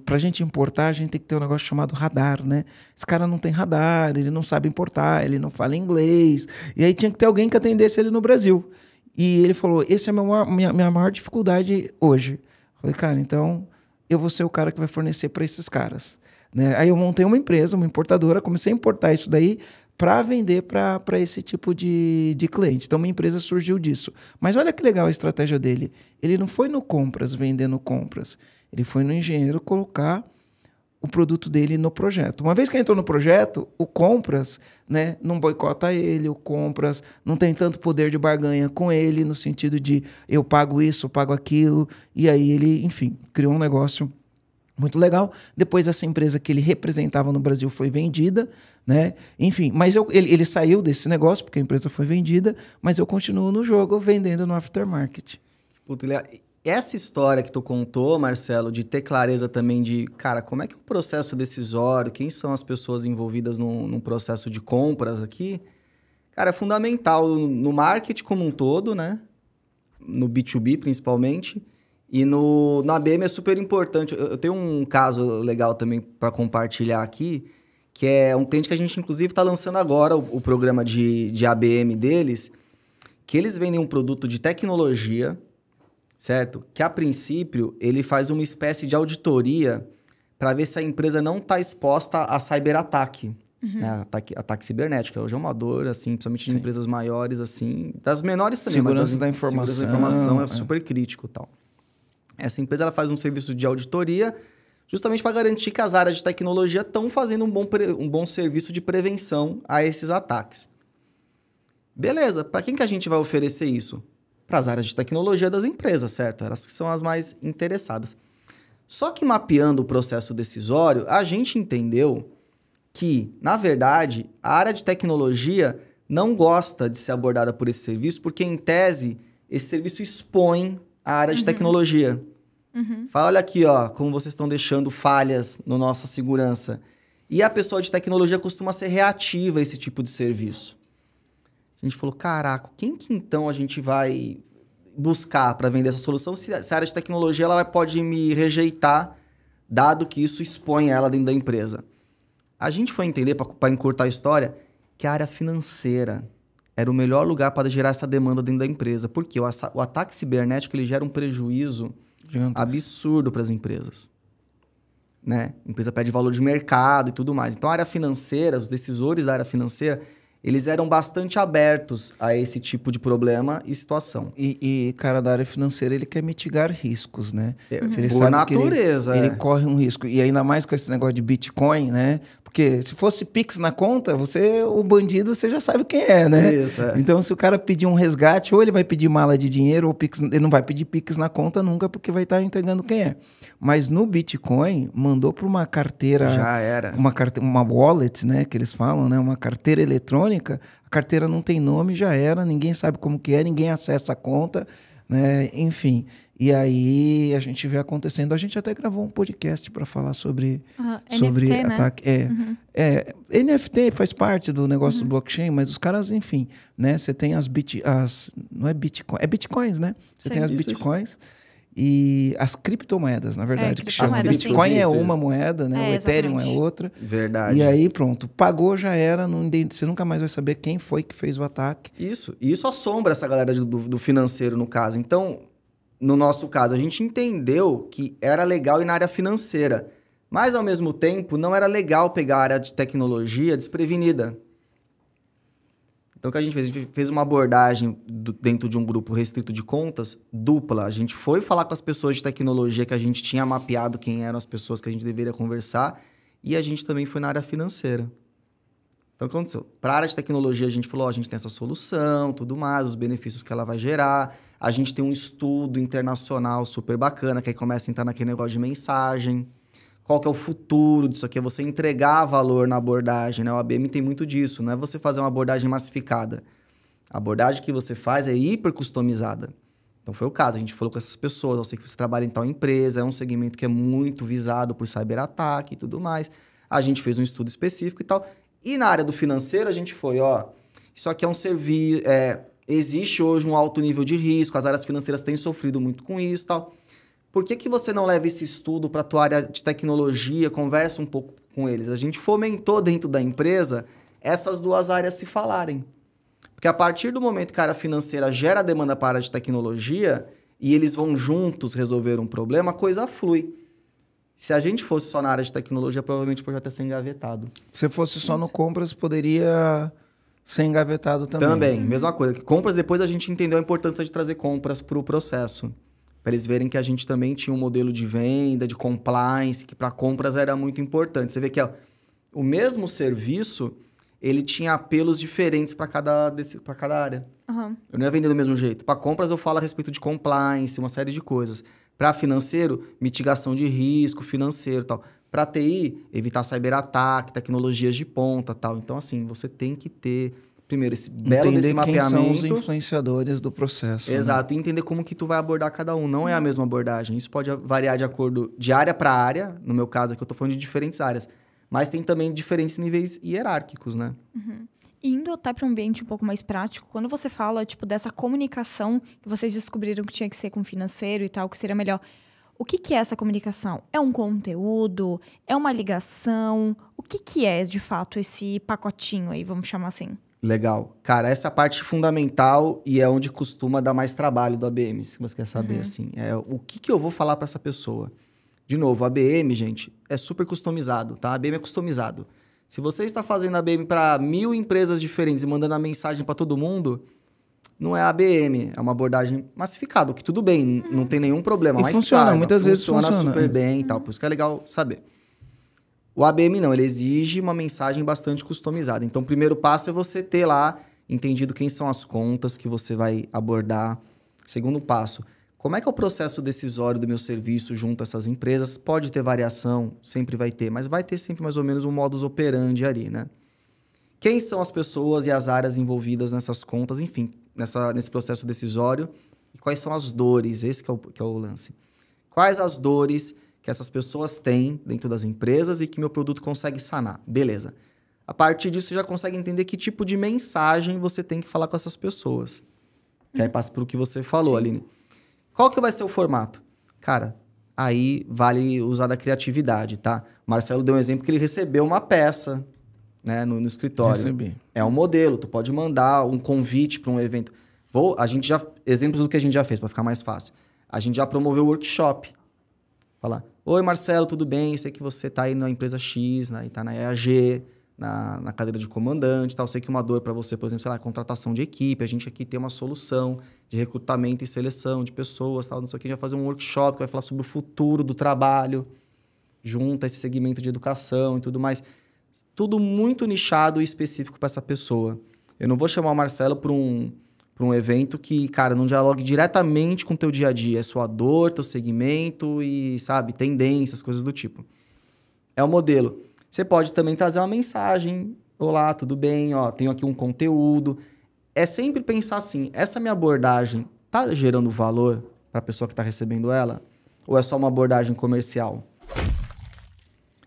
Para a gente importar, a gente tem que ter um negócio chamado radar, né? Esse cara não tem radar, ele não sabe importar, ele não fala inglês. E aí tinha que ter alguém que atendesse ele no Brasil. E ele falou, essa é a minha maior dificuldade hoje. Falei, cara, então eu vou ser o cara que vai fornecer para esses caras, né? Aí eu montei uma empresa, uma importadora, comecei a importar isso daí para vender para esse tipo de cliente. Então, minha empresa surgiu disso. Mas olha que legal a estratégia dele. Ele não foi no compras, vendendo compras. Ele foi no engenheiro colocar o produto dele no projeto. Uma vez que entrou no projeto, o compras, né, não boicota ele, o compras não tem tanto poder de barganha com ele, no sentido de eu pago isso, eu pago aquilo. E aí ele, enfim, criou um negócio muito legal. Depois essa empresa que ele representava no Brasil foi vendida, né? Enfim, mas ele saiu desse negócio porque a empresa foi vendida, mas eu continuo no jogo vendendo no aftermarket. Puta, essa história que tu contou, Marcelo, de ter clareza também de, cara, como é que é o processo decisório, quem são as pessoas envolvidas num processo de compras aqui, cara, é fundamental no marketing como um todo, né? No B2B principalmente. E na ABM é super importante. Eu tenho um caso legal também para compartilhar aqui, que é um cliente que a gente, inclusive, está lançando agora o programa de ABM deles, que eles vendem um produto de tecnologia, certo? Que, a princípio, ele faz uma espécie de auditoria para ver se a empresa não está exposta a cyberataque. Uhum. Né? Ataque cibernético. Hoje é uma dor, assim, principalmente de empresas maiores, assim, das menores também. Segurança da informação. Segurança da informação é super crítico e tal. Essa empresa ela faz um serviço de auditoria justamente para garantir que as áreas de tecnologia estão fazendo um bom serviço de prevenção a esses ataques. Beleza, para quem que a gente vai oferecer isso? Para as áreas de tecnologia das empresas, certo? Elas que são as mais interessadas. Só que mapeando o processo decisório, a gente entendeu que, na verdade, a área de tecnologia não gosta de ser abordada por esse serviço porque, em tese, esse serviço expõe a área de tecnologia. Fala, olha aqui, ó, como vocês estão deixando falhas na nossa segurança. E a pessoa de tecnologia costuma ser reativa a esse tipo de serviço. A gente falou, caraca, quem que então a gente vai buscar para vender essa solução se a área de tecnologia ela pode me rejeitar, dado que isso expõe ela dentro da empresa? A gente foi entender, para encurtar a história, que a área financeira era o melhor lugar para gerar essa demanda dentro da empresa. Porque o ataque cibernético ele gera um prejuízo absurdo para as empresas. Né? A empresa perde valor de mercado e tudo mais. Então, a área financeira, os decisores da área financeira, eles eram bastante abertos a esse tipo de problema e situação. E cara da área financeira, ele quer mitigar riscos, né? Se ele por sabe natureza. que ele corre um risco. E ainda mais com esse negócio de Bitcoin, né? Porque se fosse Pix na conta, o bandido, você já sabe quem é, né? Isso, é. Então, se o cara pedir um resgate, ou ele vai pedir mala de dinheiro, ou Pix, ele não vai pedir Pix na conta nunca, porque vai estar entregando quem é. Mas no Bitcoin, mandou para uma carteira... Já era. Uma wallet, né? Que eles falam, né? Uma carteira eletrônica. A carteira não tem nome, já era. Ninguém sabe como que é, ninguém acessa a conta, né? Enfim... E aí a gente vê acontecendo. A gente até gravou um podcast para falar sobre NFT, ataque. Né? NFT faz parte do negócio do blockchain, mas os caras, enfim, né? Você tem não é Bitcoin, é Bitcoins, né? Você tem as Bitcoins e as criptomoedas, na verdade, que chamam. Bitcoin é uma moeda, né? O Ethereum é outra. Verdade. E aí, pronto, pagou, já era, você nunca mais vai saber quem foi que fez o ataque. Isso. E isso assombra essa galera do financeiro, no caso. Então, no nosso caso, a gente entendeu que era legal ir na área financeira, mas, ao mesmo tempo, não era legal pegar a área de tecnologia desprevenida. Então, o que a gente fez? A gente fez uma abordagem dentro de um grupo restrito de contas dupla. A gente foi falar com as pessoas de tecnologia que a gente tinha mapeado quem eram as pessoas que a gente deveria conversar, e a gente também foi na área financeira. Então, o que aconteceu? Para a área de tecnologia, a gente falou, a gente tem essa solução, tudo mais, os benefícios que ela vai gerar. A gente tem um estudo internacional super bacana, que aí começa a entrar naquele negócio de mensagem. Qual que é o futuro disso aqui? É você entregar valor na abordagem, né? O ABM tem muito disso, não é você fazer uma abordagem massificada. A abordagem que você faz é hiper customizada. Então, foi o caso. A gente falou com essas pessoas, eu sei que você trabalha em tal empresa, é um segmento que é muito visado por cyberataque e tudo mais. A gente fez um estudo específico e tal. E na área do financeiro, a gente foi, isso aqui é um serviço... Existe hoje um alto nível de risco, as áreas financeiras têm sofrido muito com isso e tal. Por que você não leva esse estudo para a tua área de tecnologia, conversa um pouco com eles? A gente fomentou dentro da empresa essas duas áreas se falarem. Porque a partir do momento que a área financeira gera demanda para a área de tecnologia e eles vão juntos resolver um problema, a coisa flui. Se a gente fosse só na área de tecnologia, provavelmente o projeto ia ser engavetado. Se fosse só no compras, poderia... ser engavetado também. Também, mesma coisa. Compras, depois a gente entendeu a importância de trazer compras para o processo. Para eles verem que a gente também tinha um modelo de venda, de compliance, que para compras era muito importante. Você vê que o mesmo serviço, ele tinha apelos diferentes para cada área. Eu não ia vender do mesmo jeito. Para compras, eu falo a respeito de compliance, uma série de coisas. Para financeiro, mitigação de risco financeiro e tal. Para TI, evitar cyberataque, tecnologias de ponta e tal. Então, assim, você tem que ter, primeiro, esse belo desse mapeamento. Quem são os influenciadores do processo. Exato. Né? E entender como que tu vai abordar cada um. Não é a mesma abordagem. Isso pode variar de acordo de área para área. No meu caso, aqui eu estou falando de diferentes áreas. Mas tem também diferentes níveis hierárquicos, né? Indo até para um ambiente um pouco mais prático, quando você fala, dessa comunicação que vocês descobriram que tinha que ser com o financeiro e tal, que seria melhor... O que é essa comunicação? É um conteúdo? É uma ligação? O que é, de fato, esse pacotinho aí, vamos chamar assim? Legal. Cara, essa é a parte fundamental e é onde costuma dar mais trabalho do ABM, se você quer saber, assim. O que eu vou falar para essa pessoa? De novo, o ABM, gente, é super customizado, tá? A ABM é customizado. Se você está fazendo ABM para 1000 empresas diferentes e mandando a mensagem para todo mundo... Não é ABM, é uma abordagem massificada, o que tudo bem, não tem nenhum problema. E mas funciona, muitas vezes funciona super bem e tal, por isso que é legal saber. O ABM não, ele exige uma mensagem bastante customizada. Então, o primeiro passo é você ter lá entendido quem são as contas que você vai abordar. Segundo passo, como é que é o processo decisório do meu serviço junto a essas empresas? Pode ter variação, sempre vai ter, mas vai ter sempre mais ou menos um modus operandi ali, né? Quem são as pessoas e as áreas envolvidas nessas contas, enfim, nesse processo decisório. E quais são as dores? Esse que é o lance. Quais as dores que essas pessoas têm dentro das empresas e que meu produto consegue sanar? Beleza. A partir disso, você já consegue entender que tipo de mensagem você tem que falar com essas pessoas. Que aí passa pelo que você falou, Aline. Qual que vai ser o formato? Cara, aí vale usar da criatividade, tá? O Marcelo deu um exemplo que ele recebeu uma peça, né, no escritório. Recebi. É um modelo, tu pode mandar um convite para um evento. Exemplos do que a gente já fez, para ficar mais fácil. A gente já promoveu o workshop. Falar, oi Marcelo, tudo bem? Sei que você está aí na empresa X, né, e está na EAG, na cadeira de comandante, tal. Sei que uma dor para você, por exemplo, sei lá, contratação de equipe. A gente aqui tem uma solução de recrutamento e seleção de pessoas, tal, não sei o que. A gente vai fazer um workshop que vai falar sobre o futuro do trabalho, junto a esse segmento de educação e tudo mais. Tudo muito nichado e específico para essa pessoa. Eu não vou chamar o Marcelo para um evento que, cara, não dialogue diretamente com o teu dia a dia. É sua dor, teu segmento e, sabe, tendências, coisas do tipo. É o modelo. Você pode também trazer uma mensagem. Olá, tudo bem? Ó, tenho aqui um conteúdo. É sempre pensar assim, essa minha abordagem tá gerando valor para a pessoa que está recebendo ela? Ou é só uma abordagem comercial?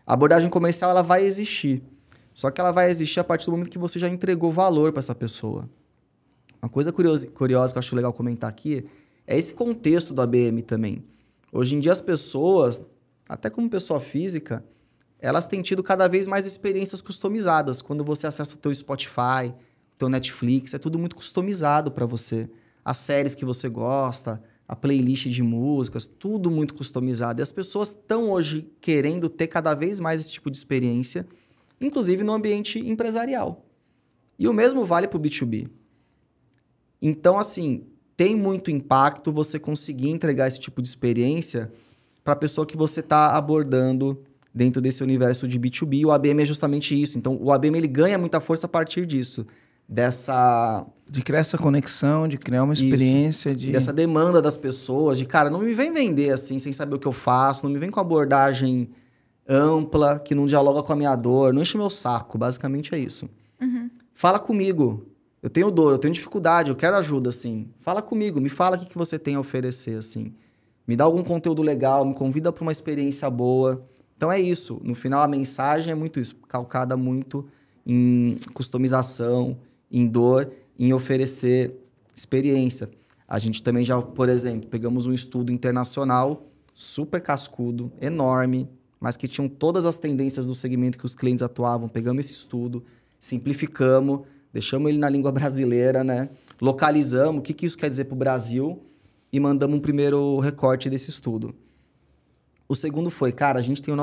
A abordagem comercial ela vai existir. Só que ela vai existir a partir do momento que você já entregou valor para essa pessoa. Uma coisa curiosa que eu acho legal comentar aqui é esse contexto do ABM também. Hoje em dia as pessoas, até como pessoa física, elas têm tido cada vez mais experiências customizadas. Quando você acessa o teu Spotify, o teu Netflix, é tudo muito customizado para você. As séries que você gosta, a playlist de músicas, tudo muito customizado. E as pessoas estão hoje querendo ter cada vez mais esse tipo de experiência, inclusive no ambiente empresarial. E o mesmo vale para o B2B. Então, assim, tem muito impacto você conseguir entregar esse tipo de experiência para a pessoa que você está abordando dentro desse universo de B2B. O ABM é justamente isso. Então, o ABM ele ganha muita força a partir disso. De criar essa conexão, de criar uma experiência. Dessa demanda das pessoas, de, cara, não me vem vender assim, sem saber o que eu faço, não me vem com abordagem ampla, que não dialoga com a minha dor, não enche meu saco, basicamente é isso. Uhum. Fala comigo. Eu tenho dor, eu tenho dificuldade, eu quero ajuda, assim. Fala comigo, me fala o que você tem a oferecer, assim. Me dá algum conteúdo legal, me convida para uma experiência boa. Então é isso. No final, a mensagem é muito isso, calcada muito em customização, em dor, em oferecer experiência. A gente também já, por exemplo, pegamos um estudo internacional super cascudo, enorme, mas que tinham todas as tendências do segmento que os clientes atuavam. Pegamos esse estudo, simplificamos, deixamos ele na língua brasileira, né? Localizamos o que isso quer dizer para o Brasil e mandamos um primeiro recorte desse estudo. O segundo foi, cara, a gente tem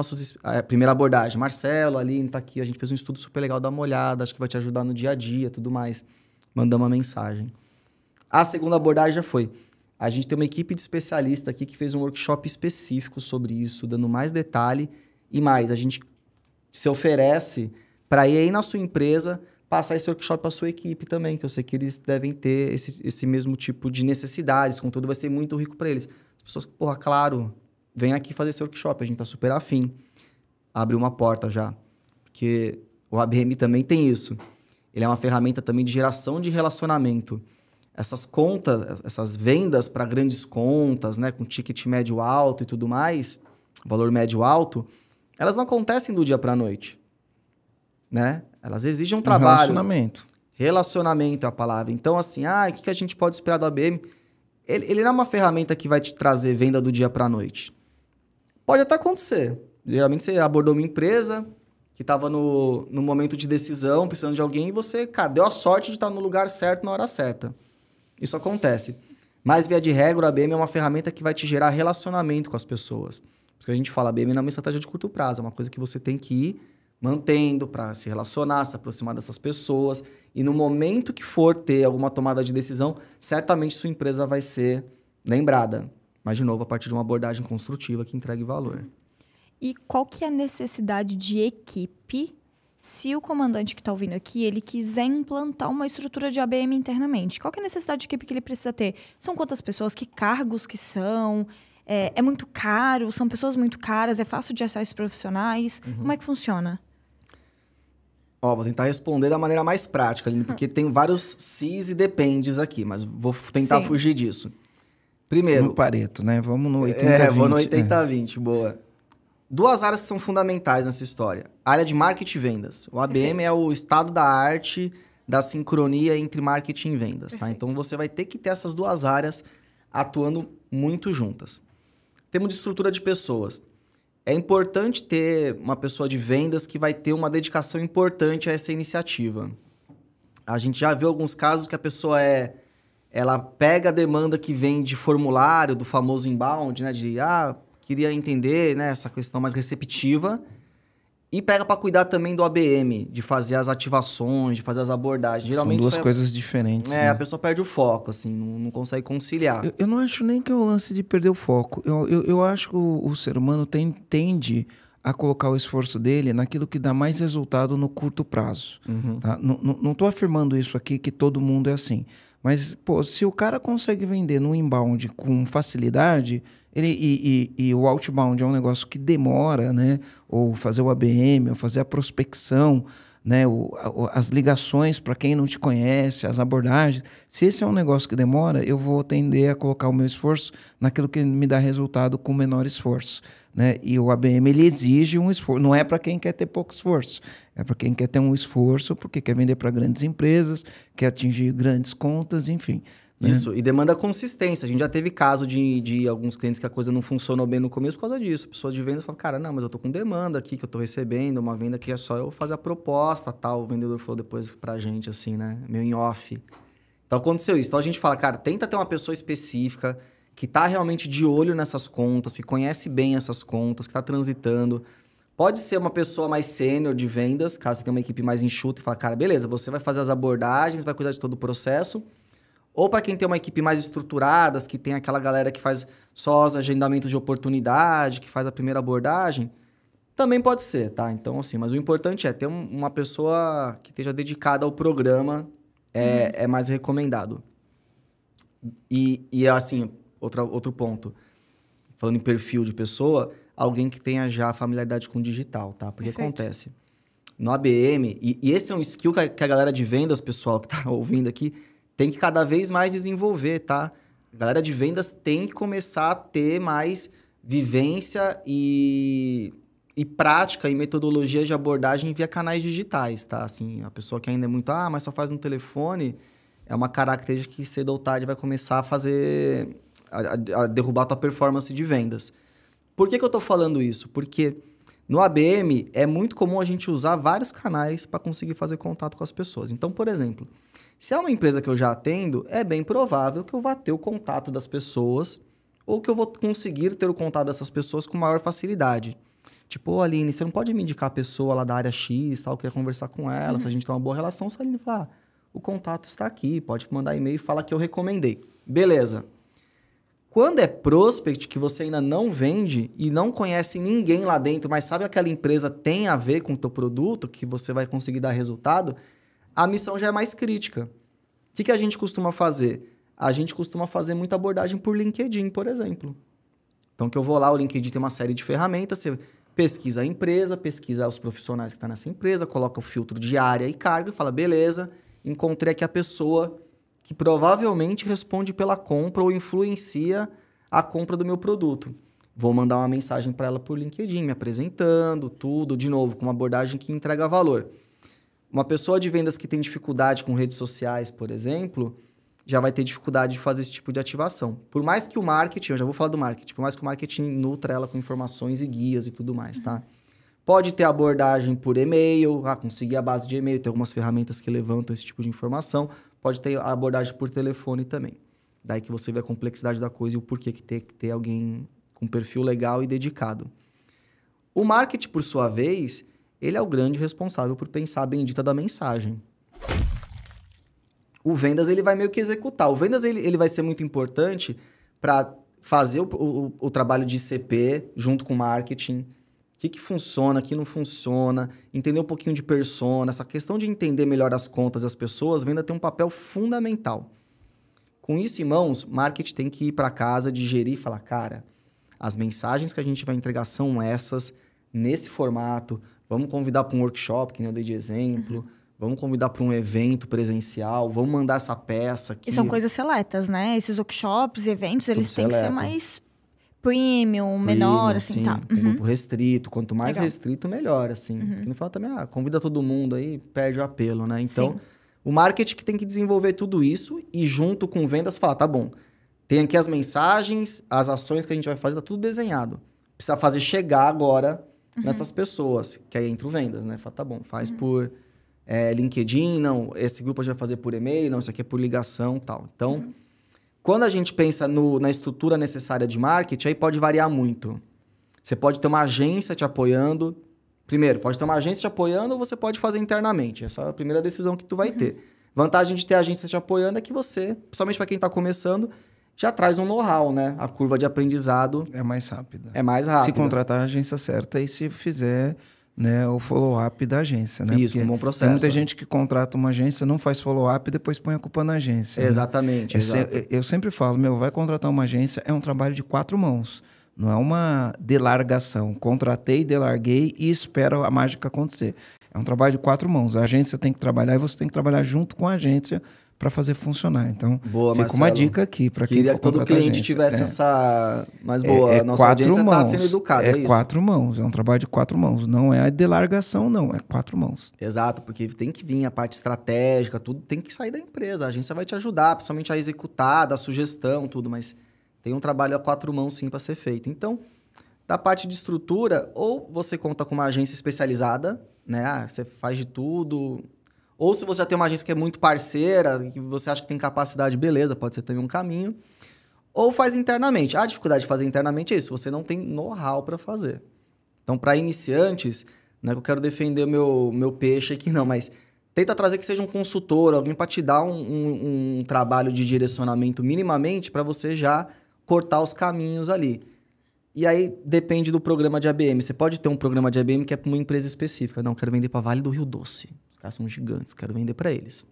a primeira abordagem. Marcelo, Aline, tá aqui. A gente fez um estudo super legal, dá uma olhada. Acho que vai te ajudar no dia a dia, tudo mais. Mandamos uma mensagem. A segunda abordagem já foi. A gente tem uma equipe de especialistas aqui que fez um workshop específico sobre isso, dando mais detalhe e mais. A gente se oferece para ir aí na sua empresa passar esse workshop para a sua equipe também, que eu sei que eles devem ter esse mesmo tipo de necessidades. O conteúdo vai ser muito rico para eles. As pessoas, porra, claro, vem aqui fazer esse workshop, a gente tá super afim. Abre uma porta já. Porque o ABM também tem isso. Ele é uma ferramenta também de geração de relacionamento. Essas contas, essas vendas para grandes contas, né, com ticket médio alto e tudo mais, valor médio alto, elas não acontecem do dia para a noite, né? Elas exigem um trabalho. Relacionamento. Relacionamento é a palavra. Então, assim, o que a gente pode esperar do ABM? Ele não é uma ferramenta que vai te trazer venda do dia para a noite. Pode até acontecer. Geralmente você abordou uma empresa que estava no momento de decisão, precisando de alguém, e você, cara, deu a sorte de estar no lugar certo na hora certa. Isso acontece. Mas, via de regra, a ABM é uma ferramenta que vai te gerar relacionamento com as pessoas. Por isso que a gente fala, a ABM não é uma estratégia de curto prazo, é uma coisa que você tem que ir mantendo para se relacionar, se aproximar dessas pessoas. E no momento que for ter alguma tomada de decisão, certamente sua empresa vai ser lembrada. Mas, de novo, a partir de uma abordagem construtiva que entregue valor. E qual que é a necessidade de equipe se o comandante que está ouvindo aqui, ele quiser implantar uma estrutura de ABM internamente? Qual que é a necessidade de equipe que ele precisa ter? São quantas pessoas? Que cargos que são? É muito caro? São pessoas muito caras? É fácil de achar esses profissionais? Como é que funciona? Vou tentar responder da maneira mais prática, porque tem vários sis e dependes aqui, mas vou tentar fugir disso. Primeiro... No Pareto, né? Vamos no 80-20. Vou no 80-20, boa. 2 áreas que são fundamentais nessa história. A área de marketing e vendas. O ABM é o estado da arte da sincronia entre marketing e vendas, tá? Então, você vai ter que ter essas 2 áreas atuando muito juntas. Temos de estrutura de pessoas. É importante ter uma pessoa de vendas que vai ter uma dedicação importante a essa iniciativa. A gente já viu alguns casos que a pessoa ela pega a demanda que vem de formulário, do famoso inbound, né? Queria entender, né, essa questão mais receptiva. E pega para cuidar também do ABM, de fazer as ativações, de fazer as abordagens. Geralmente são 2 coisas diferentes. Né? A pessoa perde o foco, assim, não consegue conciliar. Eu não acho nem que é o lance de perder o foco. Eu acho que o ser humano tende a colocar o esforço dele naquilo que dá mais resultado no curto prazo. Tá? Não estou afirmando isso aqui que todo mundo é assim. Mas, pô, se o cara consegue vender no inbound com facilidade, e o outbound é um negócio que demora, né? Ou fazer o ABM, ou fazer a prospecção, né? As ligações para quem não te conhece, as abordagens. Se esse é um negócio que demora, eu vou tender a colocar o meu esforço naquilo que me dá resultado com menor esforço. Né? E o ABM ele exige um esforço, não é para quem quer ter pouco esforço, é para quem quer ter um esforço porque quer vender para grandes empresas, quer atingir grandes contas, enfim. Né? Isso, e demanda consistência. A gente já teve caso de alguns clientes que a coisa não funcionou bem no começo por causa disso. A pessoa de vendas fala, cara, não, mas eu tô com demanda aqui que eu tô recebendo, uma venda que é só eu fazer a proposta, tal. O vendedor falou depois pra gente, assim, né, meio em off. Então aconteceu isso. Então a gente fala, cara, tenta ter uma pessoa específica que está realmente de olho nessas contas, que conhece bem essas contas, que está transitando. Pode ser uma pessoa mais sênior de vendas, caso você tenha uma equipe mais enxuta e fala, cara, beleza, você vai fazer as abordagens, vai cuidar de todo o processo. Ou para quem tem uma equipe mais estruturada, que tem aquela galera que faz só os agendamentos de oportunidade, que faz a primeira abordagem, também pode ser, tá? Então, assim, mas o importante é ter uma pessoa que esteja dedicada ao programa, é mais recomendado. E assim... Outro ponto, falando em perfil de pessoa, alguém que tenha já familiaridade com o digital, tá? Porque acontece, no ABM, e esse é um skill que a galera de vendas, pessoal que tá ouvindo aqui, tem que cada vez mais desenvolver, tá? A galera de vendas tem que começar a ter mais vivência e prática e metodologia de abordagem via canais digitais, tá? Assim, a pessoa que ainda é muito, mas só faz no telefone, é uma característica que cedo ou tarde vai começar a fazer... A derrubar a tua performance de vendas. Por que eu estou falando isso? Porque no ABM é muito comum a gente usar vários canais para conseguir fazer contato com as pessoas. Então, por exemplo, se é uma empresa que eu já atendo, é bem provável que eu vá ter o contato das pessoas ou que eu vou conseguir ter o contato dessas pessoas com maior facilidade. Tipo, Aline, você não pode me indicar a pessoa lá da área X, tal, eu queria conversar com ela, se a gente tem uma boa relação, se a Aline falar, o contato está aqui, pode mandar e-mail e fala que eu recomendei. Beleza. Quando é prospect, que você ainda não vende e não conhece ninguém lá dentro, mas sabe que aquela empresa tem a ver com o teu produto, que você vai conseguir dar resultado, a missão já é mais crítica. O que a gente costuma fazer? A gente costuma fazer muita abordagem por LinkedIn, por exemplo. Então, que eu vou lá, o LinkedIn tem uma série de ferramentas, você pesquisa a empresa, pesquisa os profissionais que estão nessa empresa, coloca o filtro de área e cargo e fala, beleza, encontrei aqui a pessoa que provavelmente responde pela compra ou influencia a compra do meu produto. Vou mandar uma mensagem para ela por LinkedIn, me apresentando, tudo, de novo, com uma abordagem que entrega valor. Uma pessoa de vendas que tem dificuldade com redes sociais, por exemplo, já vai ter dificuldade de fazer esse tipo de ativação. Por mais que o marketing, eu já vou falar do marketing, por mais que o marketing nutra ela com informações e guias e tudo mais, tá? Pode ter abordagem por e-mail, conseguir a base de e-mail, tem algumas ferramentas que levantam esse tipo de informação. Pode ter a abordagem por telefone também. Daí que você vê a complexidade da coisa e o porquê que tem que ter alguém com perfil legal e dedicado. O marketing, por sua vez, ele é o grande responsável por pensar a bendita da mensagem. O vendas, ele vai meio que executar. O vendas, ele vai ser muito importante para fazer o trabalho de ICP junto com o marketing. O que funciona, o que não funciona, entender um pouquinho de persona, essa questão de entender melhor as contas das pessoas, venda tem um papel fundamental. Com isso em mãos, marketing tem que ir para casa, digerir e falar, cara, as mensagens que a gente vai entregar são essas, nesse formato, vamos convidar para um workshop, que nem eu dei de exemplo, Vamos convidar para um evento presencial, vamos mandar essa peça aqui. E são coisas seletas, né? Esses workshops, eventos, eles têm que ser mais premium, menor, assim, sim, tá. Com grupo restrito. Quanto mais Legal. restrito, melhor, assim. Porque não fala também, convida todo mundo aí, perde o apelo, né? Então, Sim. o marketing que tem que desenvolver tudo isso e junto com vendas falar, tá bom, tem aqui as mensagens, as ações que a gente vai fazer, tá tudo desenhado. Precisa fazer chegar agora nessas pessoas, que aí entra o vendas, né? Fala, tá bom, faz por LinkedIn, não, esse grupo a gente vai fazer por e-mail, não, isso aqui é por ligação e tal. Então, quando a gente pensa na estrutura necessária de marketing, aí pode variar muito. Você pode ter uma agência te apoiando. Primeiro, pode ter uma agência te apoiando ou você pode fazer internamente. Essa é a primeira decisão que tu vai ter. Vantagem de ter agência te apoiando é que você, principalmente para quem está começando, já traz um know-how, né? A curva de aprendizado É mais rápida. é mais rápida. Se contratar a agência certa e se fizer, né, o follow-up da agência, né? Isso, Porque um bom processo. tem muita gente que contrata uma agência, não faz follow-up e depois põe a culpa na agência. Exatamente, Né? exato. Eu sempre falo, vai contratar uma agência, é um trabalho de 4 mãos. Não é uma delargação. Contratei, delarguei e espero a mágica acontecer. É um trabalho de 4 mãos. A agência tem que trabalhar e você tem que trabalhar junto com a agência para fazer funcionar. Então, Boa, fica Marcelo. uma dica aqui para quem Queria for que todo contratar cliente agência. tivesse essa... Mas boa, a nossa 4 audiência mãos. está sendo educada, é isso? 4 mãos. É um trabalho de 4 mãos. Não é a delargação, não. É 4 mãos. Exato, porque tem que vir a parte estratégica, tudo tem que sair da empresa. A agência vai te ajudar, principalmente a executar, dar sugestão, tudo, mas tem um trabalho a 4 mãos sim para ser feito. Então, da parte de estrutura, ou você conta com uma agência especializada, né? Você faz de tudo. Ou se você já tem uma agência que é muito parceira, que você acha que tem capacidade, beleza, pode ser também um caminho. Ou faz internamente. A dificuldade de fazer internamente é isso, você não tem know-how para fazer. Então, para iniciantes, não é que eu quero defender o meu peixe aqui, não, mas tenta trazer que seja um consultor, alguém para te dar um trabalho de direcionamento minimamente para você já cortar os caminhos ali. E aí, depende do programa de ABM. Você pode ter um programa de ABM que é para uma empresa específica. Não, quero vender para Vale do Rio Doce. Os caras são gigantes, quero vender para eles.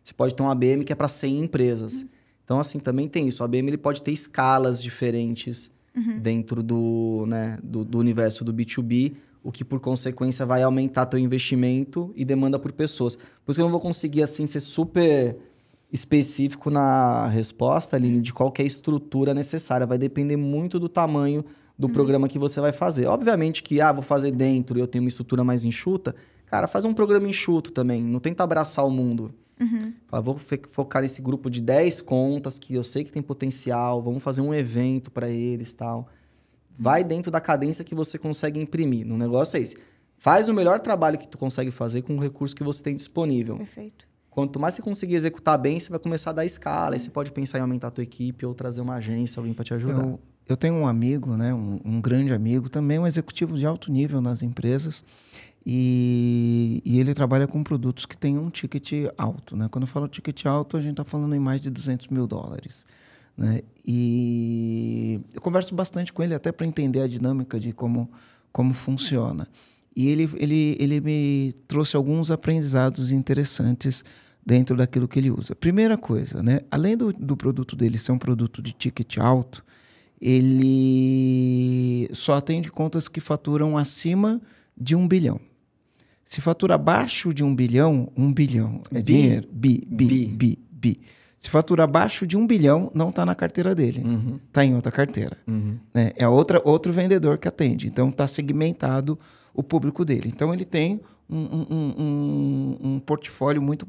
Você pode ter um ABM que é para 100 empresas. Então, assim, também tem isso. O ABM ele pode ter escalas diferentes dentro do universo do B2B, o que, por consequência, vai aumentar teu investimento e demanda por pessoas. Por isso que eu não vou conseguir, assim, ser super específico na resposta, Aline, de qual que é a estrutura necessária. Vai depender muito do tamanho do programa que você vai fazer. Obviamente que, vou fazer dentro e eu tenho uma estrutura mais enxuta. Cara, faz um programa enxuto também. Não tenta abraçar o mundo. Fala, vou focar nesse grupo de 10 contas que eu sei que tem potencial. Vamos fazer um evento para eles e tal. Vai dentro da cadência que você consegue imprimir. No negócio é esse. Faz o melhor trabalho que tu consegue fazer com o recurso que você tem disponível. Perfeito. Quanto mais você conseguir executar bem, você vai começar a dar escala. Aí você pode pensar em aumentar a tua equipe ou trazer uma agência, alguém para te ajudar. Eu tenho um amigo, né, um grande amigo, também um executivo de alto nível nas empresas, e ele trabalha com produtos que têm um ticket alto. Né? Quando eu falo ticket alto, a gente está falando em mais de $200 mil. Né? E eu converso bastante com ele até para entender a dinâmica de como funciona. E ele me trouxe alguns aprendizados interessantes dentro daquilo que ele usa. Primeira coisa, né? Além do produto dele ser um produto de ticket alto, ele só atende contas que faturam acima de 1 bilhão. Se fatura abaixo de 1 bilhão, 1 bilhão é dinheiro. Bi. Se fatura abaixo de 1 bilhão, não está na carteira dele. Está em outra carteira. Né? É outro vendedor que atende. Então, está segmentado o público dele. Então, ele tem um portfólio muito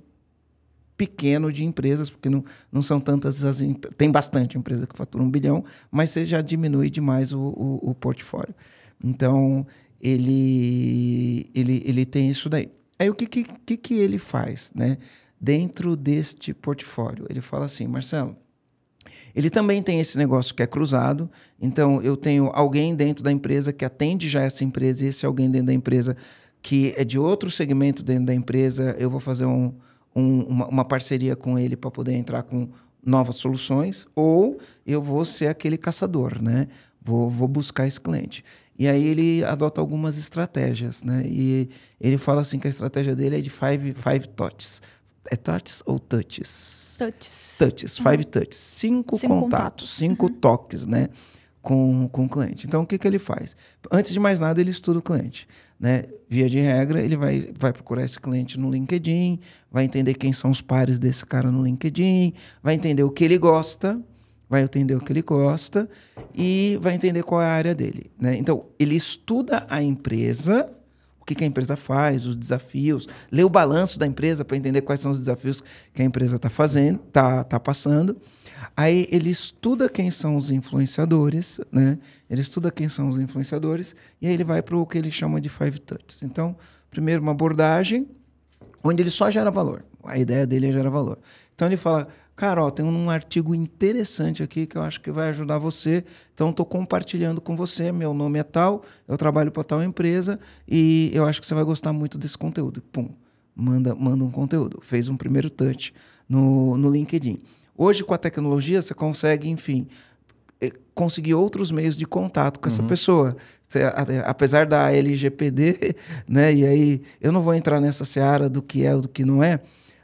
pequeno de empresas, porque não são tantas as empresas. Tem bastante empresa que fatura 1 bilhão, mas você já diminui demais o portfólio. Então, ele tem isso daí. Aí, o que ele faz, né? Dentro deste portfólio? Ele fala assim, Marcelo, ele também tem esse negócio que é cruzado, então eu tenho alguém dentro da empresa que atende já essa empresa, e esse alguém dentro da empresa que é de outro segmento dentro da empresa, eu vou fazer uma parceria com ele para poder entrar com novas soluções, ou eu vou ser aquele caçador, né? Vou buscar esse cliente. E aí ele adota algumas estratégias, né? E ele fala assim que a estratégia dele é de five touches. É touches ou touches? Touches. Touches, 5 touches. 5 contatos, 5 toques, né? com o cliente. Então, o que ele faz? Antes de mais nada, ele estuda o cliente. Né? Via de regra, ele vai procurar esse cliente no LinkedIn, vai entender quem são os pares desse cara no LinkedIn, vai entender o que ele gosta, e vai entender qual é a área dele. Né? Então, ele estuda a empresa, o que a empresa faz, os desafios, lê o balanço da empresa para entender quais são os desafios que a empresa está fazendo, tá passando. Aí ele estuda quem são os influenciadores, né? E aí ele vai para o que ele chama de 5 touches. Então, primeiro uma abordagem onde ele só gera valor. A ideia dele é gerar valor. Então ele fala, cara, ó, tem um artigo interessante aqui que eu acho que vai ajudar você. Então estou compartilhando com você, meu nome é tal, eu trabalho para tal empresa e eu acho que você vai gostar muito desse conteúdo. Pum, manda um conteúdo. Fez um primeiro touch no LinkedIn. Hoje, com a tecnologia, você consegue, enfim, conseguir outros meios de contato com essa pessoa. Apesar da LGPD, né? E aí, eu não vou entrar nessa seara do que é ou do que não é,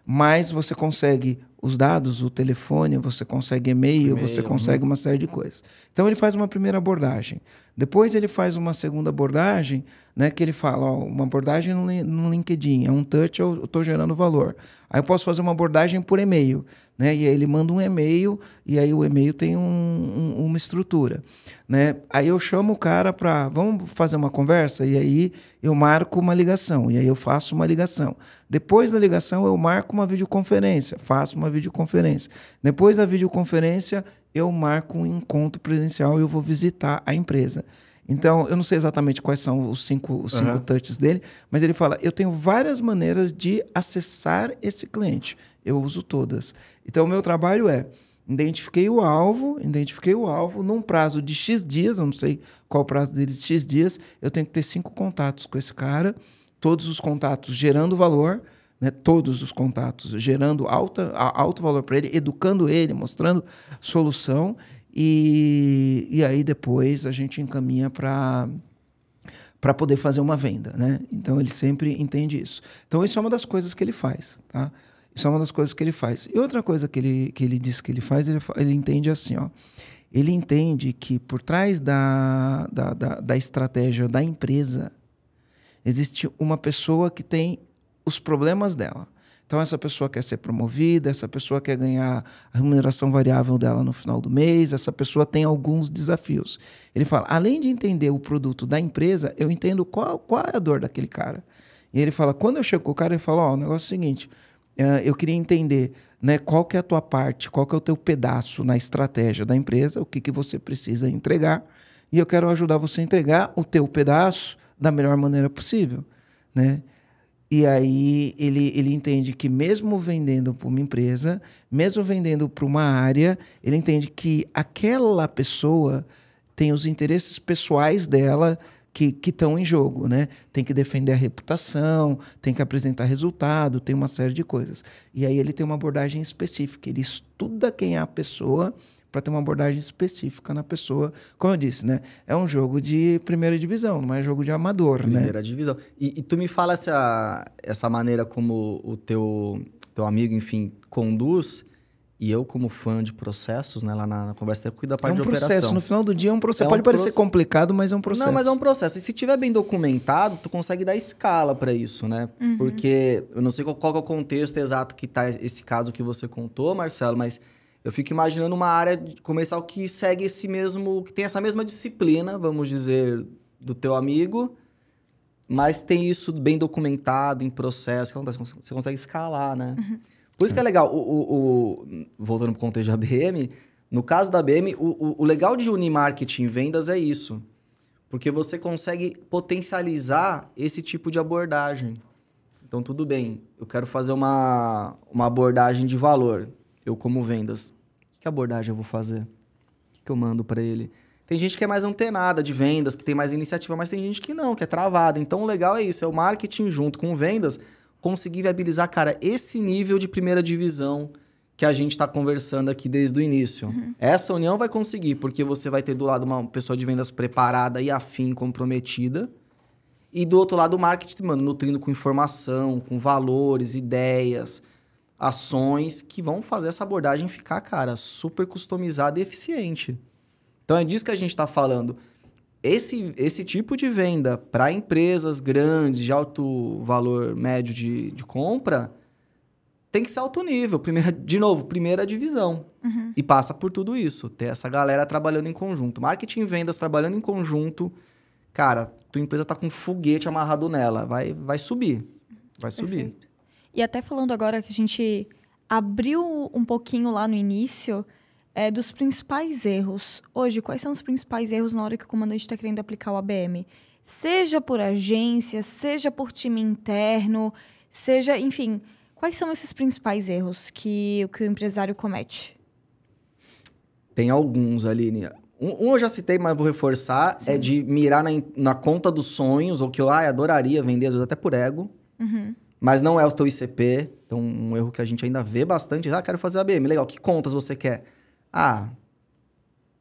mas você consegue os dados, o telefone, você consegue e-mail, você consegue uma série de coisas. Então, ele faz uma primeira abordagem. Depois, ele faz uma segunda abordagem, né, que ele fala, ó, uma abordagem no LinkedIn, é um touch, eu estou gerando valor. Aí eu posso fazer uma abordagem por e-mail, né, e aí ele manda um e-mail, e aí o e-mail tem uma estrutura. Né? Aí eu chamo o cara para, vamos fazer uma conversa? E aí eu marco uma ligação, e aí eu faço uma ligação. Depois da ligação, eu marco uma videoconferência, faço uma videoconferência. Depois da videoconferência, eu marco um encontro presencial e eu vou visitar a empresa. Então, eu não sei exatamente quais são os cinco touches dele, mas ele fala, eu tenho várias maneiras de acessar esse cliente. Eu uso todas. Então, o meu trabalho é, identifiquei o alvo num prazo de X dias, eu não sei qual o prazo dele de X dias, eu tenho que ter 5 contatos com esse cara, todos os contatos gerando valor, né, todos os contatos gerando alto valor para ele, educando ele, mostrando solução, e aí depois a gente encaminha para poder fazer uma venda. Né? Então ele sempre entende isso. Então isso é uma das coisas que ele faz. Tá? Isso é uma das coisas que ele faz. E outra coisa que ele diz que ele faz, ele entende assim, ó. Ele entende que por trás da estratégia da empresa existe uma pessoa que tem os problemas dela. Então, essa pessoa quer ser promovida, essa pessoa quer ganhar a remuneração variável dela no final do mês, essa pessoa tem alguns desafios. Ele fala, além de entender o produto da empresa, eu entendo qual é a dor daquele cara. E ele fala, quando eu chego com o cara, ele fala, ó, o negócio é o seguinte, eu queria entender, né, qual que é a tua parte, qual que é o teu pedaço na estratégia da empresa, o que você precisa entregar, e eu quero ajudar você a entregar o teu pedaço da melhor maneira possível, né? E aí ele entende que mesmo vendendo para uma empresa, mesmo vendendo para uma área, ele entende que aquela pessoa tem os interesses pessoais dela que estão em jogo, né? Tem que defender a reputação, tem que apresentar resultado, tem uma série de coisas. E aí ele tem uma abordagem específica, ele estuda quem é a pessoa para ter uma abordagem específica na pessoa. Como eu disse, né? É um jogo de primeira divisão, não é jogo de amador, primeira divisão. E tu me fala essa maneira como o teu amigo, enfim, conduz, e eu como fã de processos, né? Lá na conversa, eu cuido da parte de operação. É um processo, no final do dia é um processo. Pode parecer complicado, mas é um processo. Não, mas é um processo. E se tiver bem documentado, tu consegue dar escala para isso, né? Porque eu não sei qual é o contexto exato que tá esse caso que você contou, Marcelo, mas eu fico imaginando uma área comercial que segue que tem essa mesma disciplina, vamos dizer, do teu amigo, mas tem isso bem documentado em processo, que acontece, você consegue escalar, né? Por isso que é legal, voltando pro contexto da ABM, no caso da ABM, o legal de unir marketing e vendas é isso, porque você consegue potencializar esse tipo de abordagem. Então, tudo bem, eu quero fazer uma abordagem de valor. Eu como vendas, que abordagem eu vou fazer? O que eu mando para ele? Tem gente que é mais antenada de vendas, que tem mais iniciativa, mas tem gente que não, que é travada. Então, o legal é isso, é o marketing junto com vendas, conseguir viabilizar, cara, esse nível de primeira divisão que a gente está conversando aqui desde o início. Essa união vai conseguir, porque você vai ter do lado uma pessoa de vendas preparada e afim, comprometida, e do outro lado o marketing, mano, nutrindo com informação, com valores, ideias, ações que vão fazer essa abordagem ficar, cara, super customizada e eficiente. Então é disso que a gente está falando. Esse tipo de venda para empresas grandes, de alto valor médio de compra, tem que ser alto nível. Primeira divisão. E passa por tudo isso. Ter essa galera trabalhando em conjunto. Marketing e vendas trabalhando em conjunto. Cara, tua empresa tá com um foguete amarrado nela. Vai subir. Vai subir. Perfeito. E até falando agora que a gente abriu um pouquinho lá no início dos principais erros. Hoje, quais são os principais erros na hora que o comandante está querendo aplicar o ABM? Seja por agência, seja por time interno, seja, enfim, quais são esses principais erros que o empresário comete? Tem alguns, Aline. Um eu já citei, mas vou reforçar. Sim. É de mirar na conta dos sonhos, ou que eu adoraria vender, às vezes até por ego. Mas não é o teu ICP. Então, um erro que a gente ainda vê bastante. Quero fazer ABM. Legal, que contas você quer?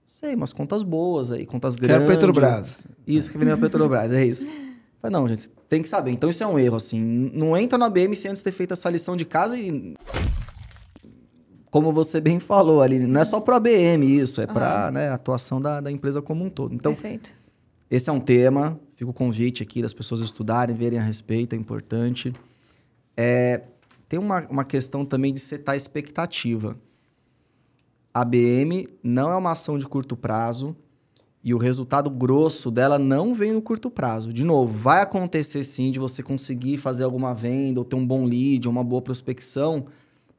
Sei, umas contas boas aí, contas grandes. É a Petrobras. Isso, que vendeu a Petrobras, é isso. Mas não, gente, tem que saber. Então, isso é um erro, assim. Não entra no ABM sem antes ter feito essa lição de casa e... Como você bem falou, Aline, não é só para o ABM isso, é para a atuação da empresa como um todo. Então, perfeito. Esse é um tema, fica o convite aqui das pessoas estudarem, verem a respeito, é importante. Tem uma questão também de setar expectativa. A ABM não é uma ação de curto prazo e o resultado grosso dela não vem no curto prazo. De novo, vai acontecer sim de você conseguir fazer alguma venda ou ter um bom lead ou uma boa prospecção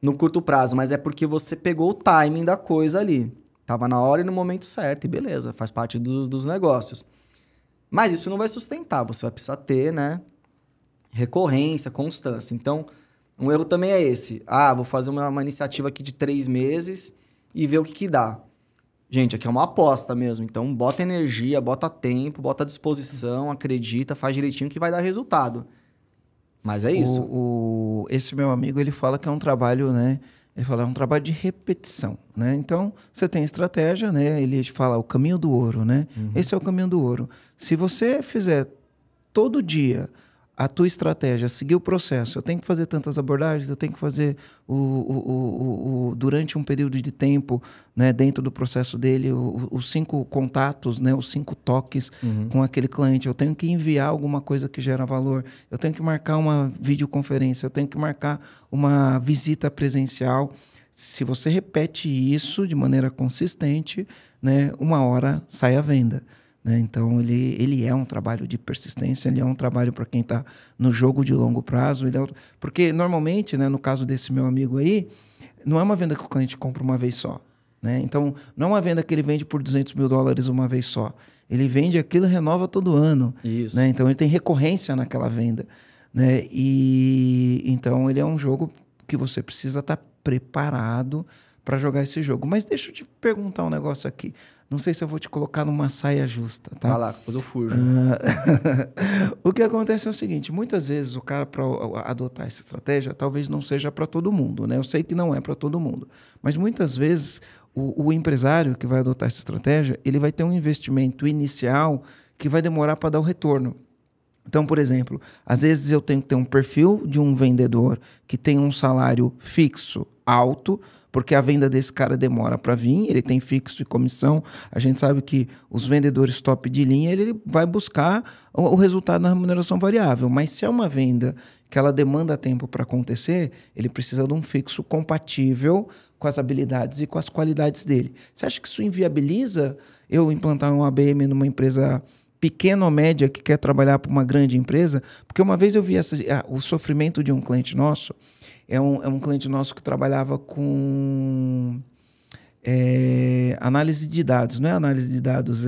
no curto prazo, mas é porque você pegou o timing da coisa ali. Tava na hora e no momento certo, e beleza, faz parte dos negócios. Mas isso não vai sustentar, você vai precisar ter, né, recorrência, constância. Então, um erro também é esse. Vou fazer uma iniciativa aqui de 3 meses e ver o que dá. Gente, aqui é uma aposta mesmo. Então, bota energia, bota tempo, bota disposição, acredita, faz direitinho que vai dar resultado. Mas é isso. Esse meu amigo, ele fala que é um trabalho, né? Ele fala, é um trabalho de repetição, né? Então, você tem estratégia, né? Ele fala o caminho do ouro, né? Esse é o caminho do ouro. Se você fizer todo dia a tua estratégia, seguir o processo, eu tenho que fazer tantas abordagens, eu tenho que fazer durante um período de tempo, né, dentro do processo dele, os 5 contatos, né, os 5 toques com aquele cliente, eu tenho que enviar alguma coisa que gera valor, eu tenho que marcar uma videoconferência, eu tenho que marcar uma visita presencial. Se você repete isso de maneira consistente, né, uma hora sai a venda. Então, ele é um trabalho de persistência, ele é um trabalho para quem está no jogo de longo prazo. Porque, normalmente, né, no caso desse meu amigo aí, não é uma venda que o cliente compra uma vez só. Né? Então, não é uma venda que ele vende por $200 mil uma vez só. Ele vende aquilo e renova todo ano. Isso. Né? Então, ele tem recorrência naquela venda. Né? Então, ele é um jogo que você precisa estar preparado para jogar esse jogo. Mas deixa eu te perguntar um negócio aqui. Não sei se eu vou te colocar numa saia justa, tá? Vai lá, depois eu fujo. O que acontece é o seguinte, muitas vezes o cara, para adotar essa estratégia, talvez não seja para todo mundo, né? Eu sei que não é para todo mundo, mas muitas vezes o empresário que vai adotar essa estratégia, ele vai ter um investimento inicial que vai demorar para dar o retorno. Então, por exemplo, às vezes eu tenho que ter um perfil de um vendedor que tem um salário fixo alto, porque a venda desse cara demora para vir, ele tem fixo e comissão. A gente sabe que os vendedores top de linha, ele vai buscar o resultado na remuneração variável. Mas se é uma venda que ela demanda tempo para acontecer, ele precisa de um fixo compatível com as habilidades e com as qualidades dele. Você acha que isso inviabiliza eu implantar um ABM numa empresa pequena ou média que quer trabalhar para uma grande empresa? Porque uma vez eu vi o sofrimento de um cliente nosso. É um cliente nosso que trabalhava com análise de dados. Não é análise de dados,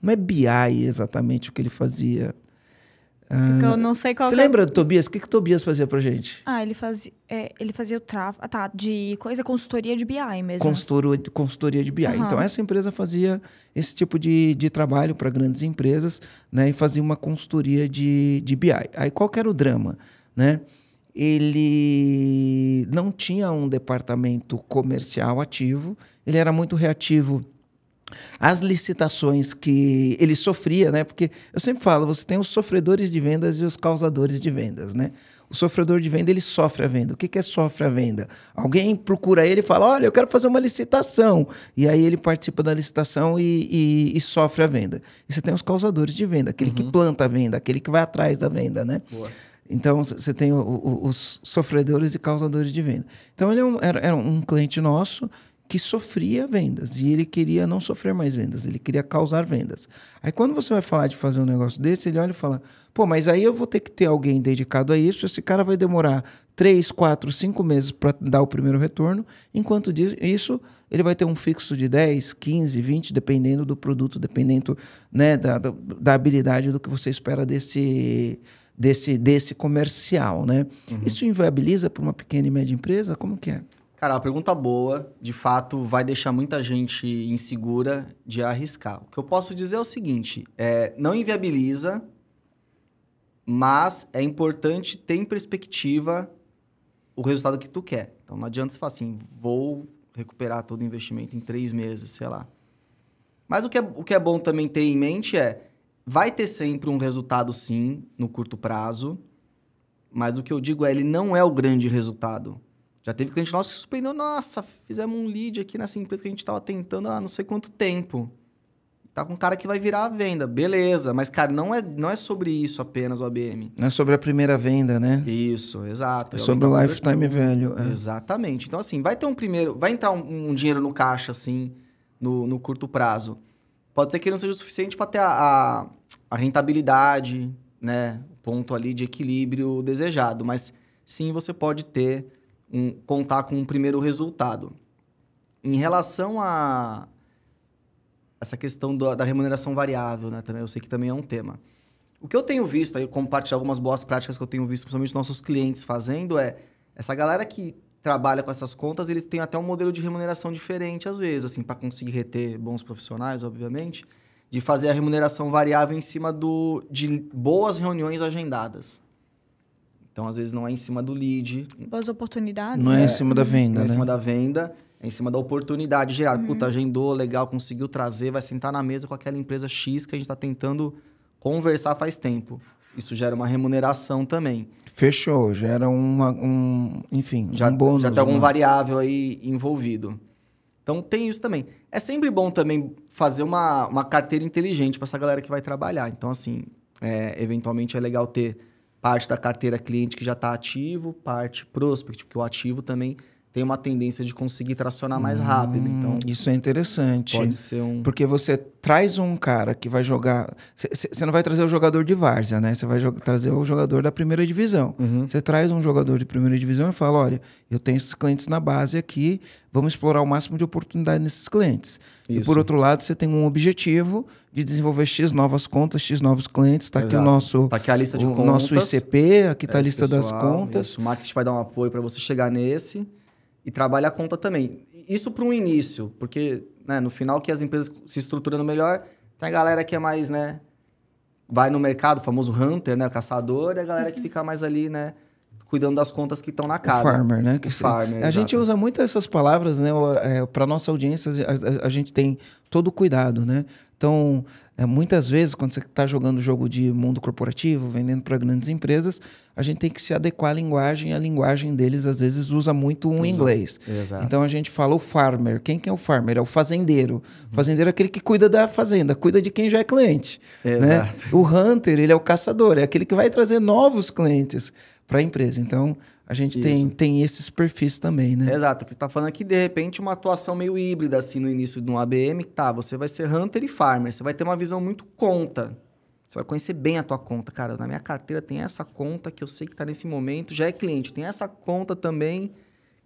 não é BI exatamente o que ele fazia. Eu não sei qual. Você lembra do Tobias? O que o Tobias fazia pra gente? Ele fazia o tráfego. De consultoria de BI mesmo. Consultoria de BI. Então, essa empresa fazia esse tipo de trabalho para grandes empresas, né, e fazia uma consultoria de BI. Aí, qual que era o drama? Né? Ele não tinha um departamento comercial ativo, ele era muito reativo às licitações que ele sofria, né? Porque eu sempre falo, você tem os sofredores de vendas e os causadores de vendas, né? O sofredor de venda, ele sofre a venda. O que é sofre a venda? Alguém procura ele e fala, olha, eu quero fazer uma licitação. E aí ele participa da licitação e sofre a venda. E você tem os causadores de venda, aquele que planta a venda, aquele que vai atrás da venda, né? Boa. Então, você tem os sofredores e causadores de venda. Então, ele era um cliente nosso que sofria vendas e ele queria não sofrer mais vendas, ele queria causar vendas. Aí quando você vai falar de fazer um negócio desse, ele olha e fala, pô, mas aí eu vou ter que ter alguém dedicado a isso, esse cara vai demorar 3, 4, 5 meses para dar o primeiro retorno, enquanto isso ele vai ter um fixo de 10, 15, 20, dependendo do produto, dependendo, né, da habilidade do que você espera desse comercial, né? Isso inviabiliza para uma pequena e média empresa? Como que é? Cara, uma pergunta boa, de fato, vai deixar muita gente insegura de arriscar. O que eu posso dizer é o seguinte, não inviabiliza, mas é importante ter em perspectiva o resultado que tu quer. Então, não adianta você falar assim, vou recuperar todo o investimento em 3 meses, sei lá. Mas o que é bom também ter em mente vai ter sempre um resultado, sim, no curto prazo, mas o que eu digo ele não é o grande resultado. Já teve cliente nosso que surpreendeu, nossa, fizemos um lead aqui nessa empresa que a gente estava tentando há não sei quanto tempo. Tá com um cara que vai virar a venda, beleza. Mas, cara, não é sobre isso apenas o ABM. Não é sobre a primeira venda, né? Isso, exato. É sobre o lifetime value. Exatamente. Então, assim, vai entrar um dinheiro no caixa, assim, no curto prazo. Pode ser que ele não seja o suficiente para ter a rentabilidade, né? O ponto ali de equilíbrio desejado. Mas, sim, você pode contar com um primeiro resultado. Em relação a essa questão da remuneração variável, né? Também, eu sei que também é um tema. O que eu tenho visto, aí, como parte de algumas boas práticas que eu tenho visto, principalmente nossos clientes fazendo, essa galera que trabalha com essas contas, eles têm até um modelo de remuneração diferente, às vezes, assim, para conseguir reter bons profissionais, obviamente, de fazer a remuneração variável em cima de boas reuniões agendadas. Então, às vezes, não é em cima do lead. Boas oportunidades. Não é em cima da venda, não é né? em cima da venda, é em cima da oportunidade gerada. Puta, agendou, legal, conseguiu trazer, vai sentar na mesa com aquela empresa X que a gente está tentando conversar faz tempo. Isso gera uma remuneração também. Fechou, gera enfim, um bônus. Já tem algum variável aí envolvido. Então, tem isso também. É sempre bom também fazer uma carteira inteligente para essa galera que vai trabalhar. Então, assim, eventualmente é legal ter parte da carteira cliente que já está ativo, parte prospect, porque o ativo também tem uma tendência de conseguir tracionar mais rápido. Então, isso é interessante. Pode ser Porque você traz um cara que vai jogar... Você não vai trazer o jogador de várzea, né? Você vai trazer o jogador da primeira divisão. Você traz um jogador de primeira divisão e fala, olha, eu tenho esses clientes na base aqui, vamos explorar o máximo de oportunidade nesses clientes. Isso. E por outro lado, você tem um objetivo de desenvolver X novas contas, X novos clientes. Está aqui o nosso... Tá aqui a lista de contas. Nosso ICP, aqui está a lista das contas. Isso. O marketing vai dar um apoio para você chegar nesse... E trabalha a conta também. Isso para um início, porque né, no final que as empresas se estruturando melhor, tem a galera que é mais, né, vai no mercado, o famoso hunter, né, o caçador, e a galera que fica mais ali, né, cuidando das contas que estão na casa. O farmer, né? Farmer, a gente usa muito essas palavras, né? Para nossa audiência, a gente tem todo o cuidado, né? Então, muitas vezes, quando você está jogando jogo de mundo corporativo, vendendo para grandes empresas, a gente tem que se adequar à linguagem. A linguagem deles, às vezes, usa muito inglês. Exato. Então, a gente fala o farmer. Quem que é o farmer? É o fazendeiro. O fazendeiro é aquele que cuida da fazenda, cuida de quem já é cliente. Exato. Né? O hunter, ele é o caçador, é aquele que vai trazer novos clientes para a empresa. Então, a gente tem esses perfis também, né? Exato. Você está falando aqui, de repente, uma atuação meio híbrida, assim, no início de um ABM. Tá, você vai ser hunter e farmer. Você vai ter uma visão muito conta. Você vai conhecer bem a tua conta. Cara, na minha carteira tem essa conta que eu sei que está nesse momento, já é cliente. Tem essa conta também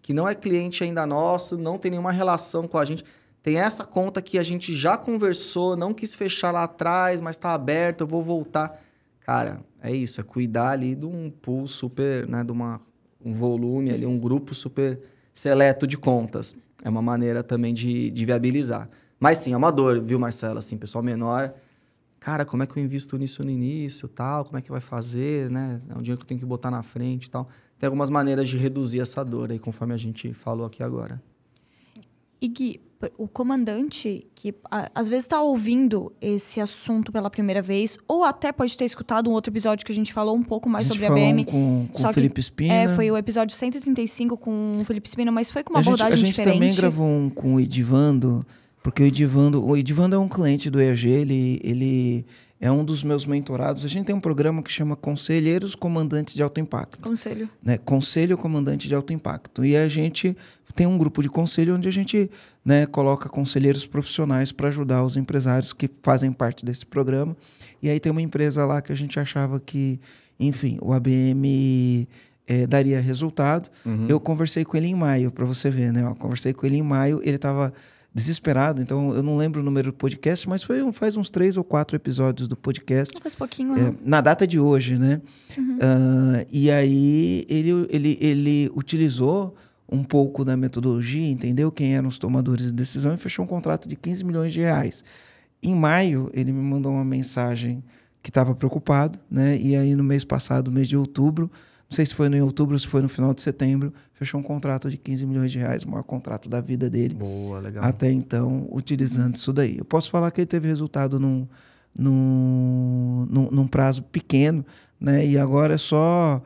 que não é cliente ainda nosso, não tem nenhuma relação com a gente. Tem essa conta que a gente já conversou, não quis fechar lá atrás, mas está aberta, eu vou voltar. Cara, é isso, é cuidar ali de um pool super, né, de um volume ali, um grupo super seleto de contas. É uma maneira também de viabilizar. Mas sim, é uma dor, viu, Marcelo? Assim, pessoal menor, cara, como é que eu invisto nisso no início, tal? Como é que vai fazer, né? É um dinheiro que eu tenho que botar na frente e tal. Tem algumas maneiras de reduzir essa dor aí, conforme a gente falou aqui agora. E Gui, o comandante que às vezes está ouvindo esse assunto pela primeira vez, ou até pode ter escutado um outro episódio que a gente falou um pouco mais sobre a ABM. Com o Felipe Espina. Foi o episódio 135 com o Felipe Espina, mas foi com uma abordagem diferente. A gente também gravou um com o Edivando, porque o Edivando é um cliente do EAG, ele é um dos meus mentorados. A gente tem um programa que chama Conselheiros Comandantes de Alto Impacto. Conselho. Né? Conselho Comandante de Alto Impacto. E a gente tem um grupo de conselho onde a gente, né, coloca conselheiros profissionais para ajudar os empresários que fazem parte desse programa. E aí tem uma empresa lá que a gente achava que, enfim, o ABM daria resultado. Eu conversei com ele em maio, para você ver, né? Eu conversei com ele em maio, ele estava desesperado, então eu não lembro o número do podcast, mas faz uns 3 ou 4 episódios do podcast. Faz pouquinho, né? Na data de hoje, né? E aí ele utilizou um pouco da metodologia, entendeu quem eram os tomadores de decisão e fechou um contrato de 15 milhões de reais. Em maio, ele me mandou uma mensagem que estava preocupado, né? E aí no mês passado, mês de outubro, não sei se foi em outubro ou se foi no final de setembro, fechou um contrato de 15 milhões de reais, o maior contrato da vida dele. Boa, legal. Até então, utilizando isso daí. Eu posso falar que ele teve resultado num prazo pequeno, né? E agora é só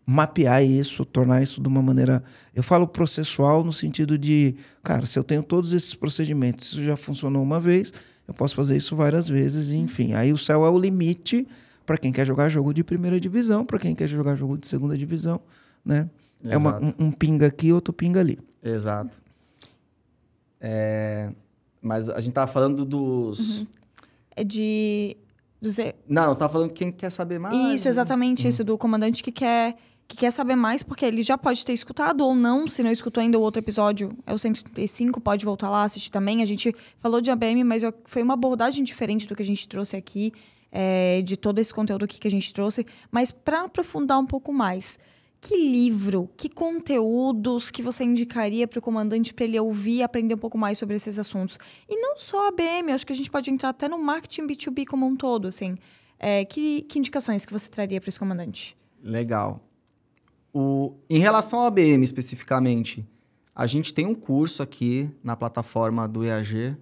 mapear isso, tornar isso de uma maneira... Eu falo processual no sentido de, cara, se eu tenho todos esses procedimentos, isso já funcionou uma vez, eu posso fazer isso várias vezes, e, enfim. Aí o céu é o limite para quem quer jogar jogo de primeira divisão, para quem quer jogar jogo de segunda divisão, né? Exato. É um pinga aqui, outro pinga ali. Exato. Mas a gente tava falando dos... Não, você tava falando quem quer saber mais. Isso, exatamente isso, do comandante que quer saber mais, porque ele já pode ter escutado ou não, se não escutou ainda o outro episódio, é o 135, pode voltar lá, assistir também. A gente falou de ABM, mas foi uma abordagem diferente do que a gente trouxe aqui, de todo esse conteúdo aqui que a gente trouxe. Mas para aprofundar um pouco mais, que livro, que conteúdos que você indicaria para o comandante para ele ouvir e aprender um pouco mais sobre esses assuntos? E não só a ABM, acho que a gente pode entrar até no marketing B2B como um todo, assim. Que indicações que você traria para esse comandante? Legal. Em relação ao ABM especificamente, a gente tem um curso aqui na plataforma do EAG.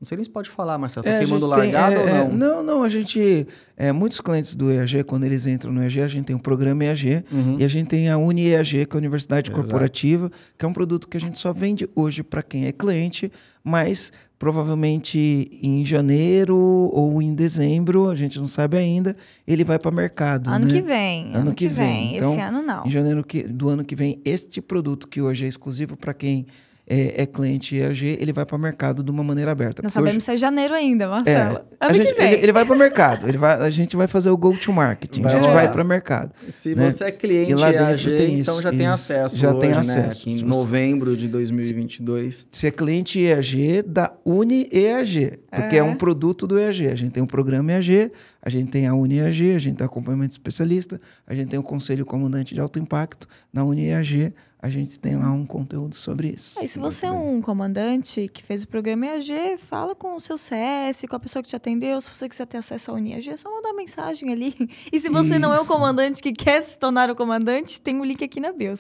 Não sei nem se pode falar, Marcelo. Tô queimando largado ou não? Não, a gente... muitos clientes do EAG, quando eles entram no EAG, a gente tem o programa EAG e a gente tem a UniEAG, que é a Universidade Corporativa, que é um produto que a gente só vende hoje para quem é cliente, mas provavelmente em janeiro ou em dezembro, a gente não sabe ainda, ele vai para o mercado. Ano né? que vem. Ano que vem. Então, esse ano não. Em janeiro do ano que vem, este produto que hoje é exclusivo para quem é cliente EAG, ele vai para o mercado de uma maneira aberta. Não sabemos se é janeiro ainda, Marcelo. Que vem. Ele vai para o mercado. A gente vai fazer o go-to-market. A gente vai para o mercado. Se você é cliente EAG, então já tem acesso tem acesso. Né? Aqui em novembro de 2022. Se é cliente EAG, da UniEAG. Porque é um produto do EAG. A gente tem um programa EAG, a gente tem a UniEAG, a gente tem acompanhamento especialista, a gente tem o Conselho Comandante de Alto Impacto. Na UniEAG, a gente tem lá um conteúdo sobre isso. E se você é um comandante que fez o programa EAG, fala com o seu CS, com a pessoa que te atendeu. Se você quiser ter acesso ao UniEAG, é só mandar uma mensagem ali. E se você não é um comandante que quer se tornar o comandante, tem um link aqui na bio.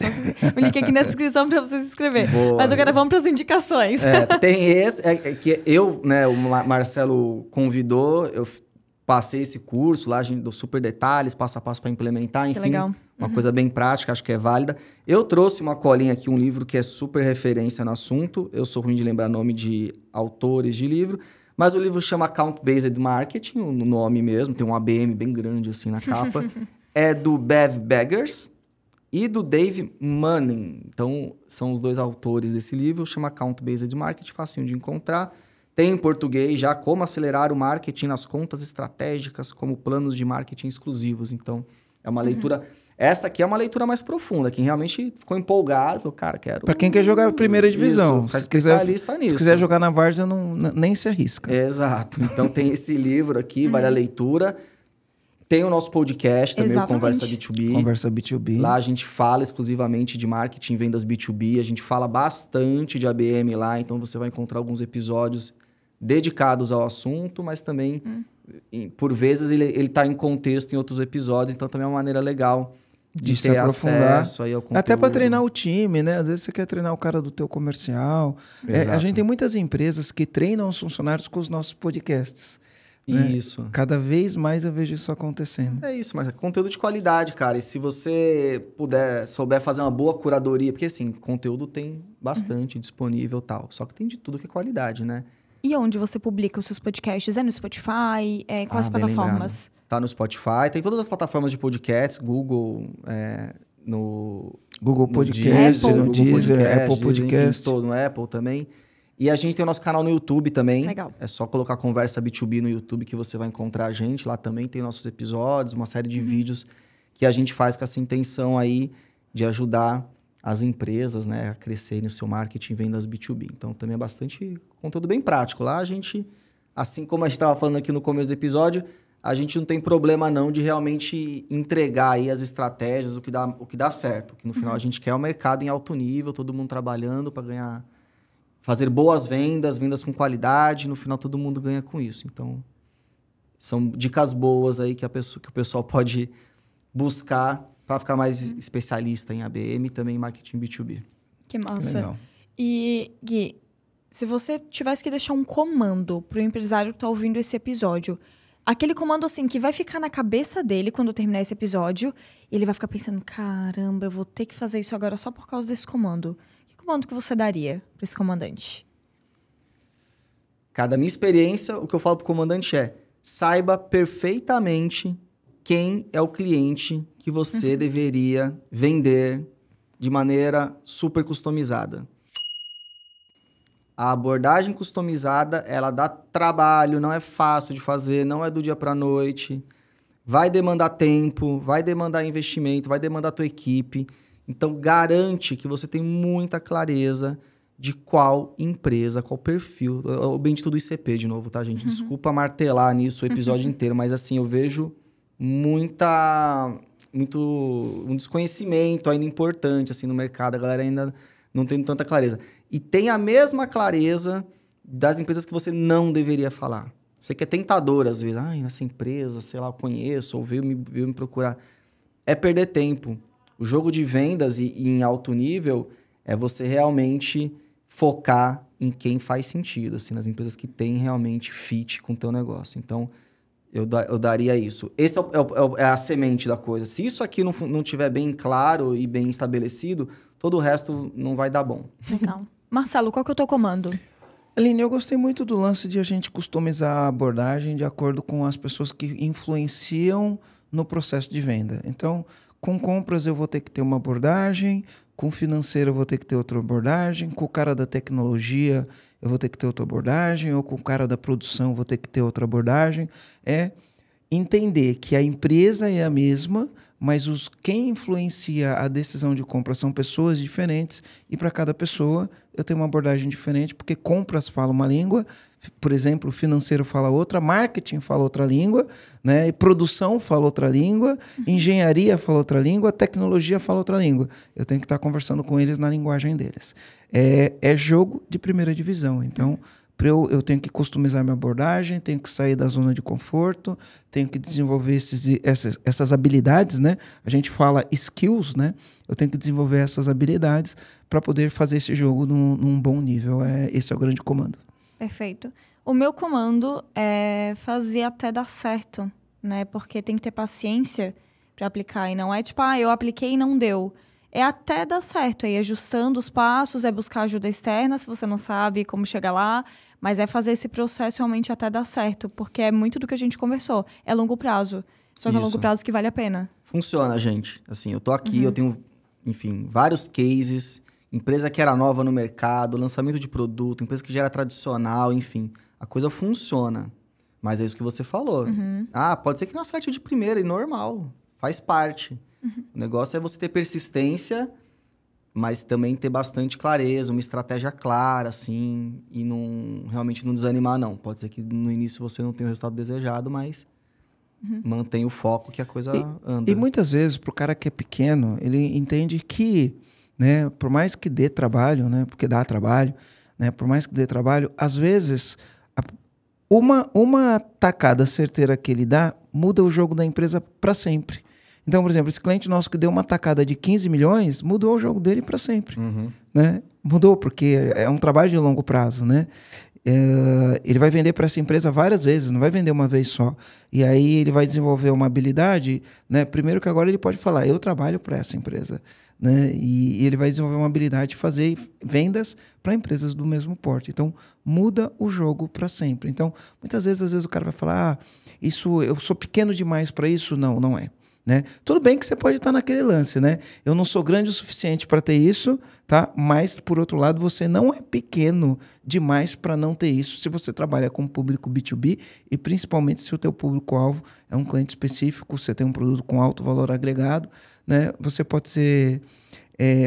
O link aqui na descrição para você se inscrever. Boa. Mas agora vamos para as indicações. Tem esse, que eu, né, o Marcelo convidou, eu passei esse curso lá, a gente deu super detalhes, passo a passo para implementar, enfim. Que legal. Uma coisa bem prática, acho que é válida. Eu trouxe uma colinha aqui, um livro que é super referência no assunto. Eu sou ruim de lembrar nome de autores de livro, mas o livro chama Account Based Marketing, o nome mesmo, tem um ABM bem grande assim na capa. É do Bev Beggars e do Dave Manning. Então, são os dois autores desse livro, chama Account Based Marketing, facinho de encontrar. Tem em português já como acelerar o marketing nas contas estratégicas, como planos de marketing exclusivos. Então, é uma leitura... Essa aqui é uma leitura mais profunda. Quem realmente ficou empolgado, falou, cara, quero... Para quem quer jogar a primeira divisão. Ficar especialista nisso. Se quiser jogar na várzea, nem se arrisca. Exato. Então, tem esse livro aqui, vale a leitura. Tem o nosso podcast também, o Conversa B2B. Conversa B2B. Lá a gente fala exclusivamente de marketing e vendas B2B. A gente fala bastante de ABM lá. Então, você vai encontrar alguns episódios dedicados ao assunto, mas também, por vezes, ele está em contexto em outros episódios. Então, também é uma maneira legal de se ter aprofundar. acesso aí ao Até para conteúdo. treinar o time, né? Às vezes você quer treinar o cara do teu comercial. A Exato. gente tem muitas empresas que treinam os funcionários com os nossos podcasts. Né? Isso. Cada vez mais eu vejo isso acontecendo. É isso, mas é conteúdo de qualidade, cara. E se você souber fazer uma boa curadoria, porque assim, conteúdo tem bastante disponível e tal. Só que tem de tudo que é qualidade, né? E onde você publica os seus podcasts? É no Spotify? Quais bem plataformas? lembrado. Tá no Spotify, tem todas as plataformas de podcasts, Google, no Google no Podcast, Apple. no Google Deezer, Podcast, Apple Podcast. enfim, todo, no Apple também. E a gente tem o nosso canal no YouTube também. Legal. É só colocar Conversa B2B no YouTube que você vai encontrar a gente. Lá também tem nossos episódios, uma série de vídeos que a gente faz com essa intenção aí de ajudar as empresas, né, a crescerem o seu marketing e vendas B2B. Então, também é bastante conteúdo bem prático. Lá a gente, assim como a gente estava falando aqui no começo do episódio, a gente não tem problema não de realmente entregar aí as estratégias, o que dá certo. Que no final a gente quer o mercado em alto nível, todo mundo trabalhando para ganhar, fazer boas vendas, vendas com qualidade, no final todo mundo ganha com isso. Então, são dicas boas aí que o pessoal pode buscar para ficar mais especialista em ABM e também em marketing B2B. Que massa. Legal. E, Gui, se você tivesse que deixar um comando pro empresário que tá ouvindo esse episódio, aquele comando assim que vai ficar na cabeça dele quando terminar esse episódio, e ele vai ficar pensando, caramba, eu vou ter que fazer isso agora só por causa desse comando. Que comando que você daria para esse comandante? Cada minha experiência, o que eu falo pro comandante é: saiba perfeitamente quem é o cliente que você deveria vender de maneira super customizada. A abordagem customizada, ela dá trabalho, não é fácil de fazer, não é do dia para a noite. Vai demandar tempo, vai demandar investimento, vai demandar a tua equipe. Então, garante que você tem muita clareza de qual empresa, qual perfil. O bendito do ICP de novo, tá, gente? Desculpa martelar nisso o episódio inteiro, mas assim, eu vejo um desconhecimento ainda importante assim no mercado. A galera ainda não tem tanta clareza. E tem a mesma clareza das empresas que você não deveria falar. Você que é tentador às vezes. Nessa empresa, sei lá, eu conheço, ou veio me procurar. É perder tempo. O jogo de vendas e em alto nível é você realmente focar em quem faz sentido, assim, nas empresas que têm realmente fit com o teu negócio. Então, eu daria isso. Esse é a semente da coisa. Se isso aqui não tiver bem claro e bem estabelecido, todo o resto não vai dar bom. Legal. Marcelo, qual que é o teu comando? Aline, eu gostei muito do lance de a gente customizar a abordagem de acordo com as pessoas que influenciam no processo de venda. Então, com compras eu vou ter que ter uma abordagem, com financeiro eu vou ter que ter outra abordagem, com o cara da tecnologia eu vou ter que ter outra abordagem, ou com o cara da produção eu vou ter que ter outra abordagem. É entender que a empresa é a mesma, mas quem influencia a decisão de compra são pessoas diferentes, e para cada pessoa eu tenho uma abordagem diferente, porque compras falam uma língua, por exemplo, financeiro fala outra, marketing fala outra língua, né? E produção fala outra língua, engenharia fala outra língua, tecnologia fala outra língua. Eu tenho que estar conversando com eles na linguagem deles. É jogo de primeira divisão, então eu tenho que customizar minha abordagem, tenho que sair da zona de conforto, tenho que desenvolver essas habilidades, né? A gente fala skills, né? Eu tenho que desenvolver essas habilidades para poder fazer esse jogo num bom nível. Esse é o grande comando. Perfeito. O meu comando é fazer até dar certo, né? Porque tem que ter paciência para aplicar. E não é tipo, eu apliquei e não deu. É até dar certo. É ir ajustando os passos, é buscar ajuda externa, se você não sabe como chegar lá. Mas é fazer esse processo realmente até dar certo. Porque é muito do que a gente conversou. É longo prazo. Só que é longo prazo que vale a pena. Funciona, gente. Assim, eu tô aqui, eu tenho, enfim, vários cases. Empresa que era nova no mercado, lançamento de produto, empresa que já era tradicional, enfim. A coisa funciona. Mas é isso que você falou. Pode ser que não acerte de primeira, e normal. Faz parte. O negócio é você ter persistência, mas também ter bastante clareza, uma estratégia clara, assim, e realmente não desanimar, não. Pode ser que no início você não tenha o resultado desejado, mas mantém o foco que a coisa anda. E muitas vezes, para o cara que é pequeno, ele entende que, né, por mais que dê trabalho, né, porque dá trabalho, né, por mais que dê trabalho, às vezes, uma tacada certeira que ele dá muda o jogo da empresa para sempre. Então, por exemplo, esse cliente nosso que deu uma tacada de 15 milhões, mudou o jogo dele para sempre. Né? Mudou, porque é um trabalho de longo prazo, né? Ele vai vender para essa empresa várias vezes, não vai vender uma vez só. E aí ele vai desenvolver uma habilidade, né? Primeiro que agora ele pode falar, eu trabalho para essa empresa. Né? E ele vai desenvolver uma habilidade de fazer vendas para empresas do mesmo porte. Então, muda o jogo para sempre. Então, muitas vezes, às vezes o cara vai falar, isso, eu sou pequeno demais para isso. Não, não é. Né? Tudo bem que você pode estar naquele lance, né? Eu não sou grande o suficiente para ter isso, tá? Mas, por outro lado, você não é pequeno demais para não ter isso se você trabalha com público B2B e principalmente se o teu público-alvo é um cliente específico, você tem um produto com alto valor agregado, né? Você pode ser...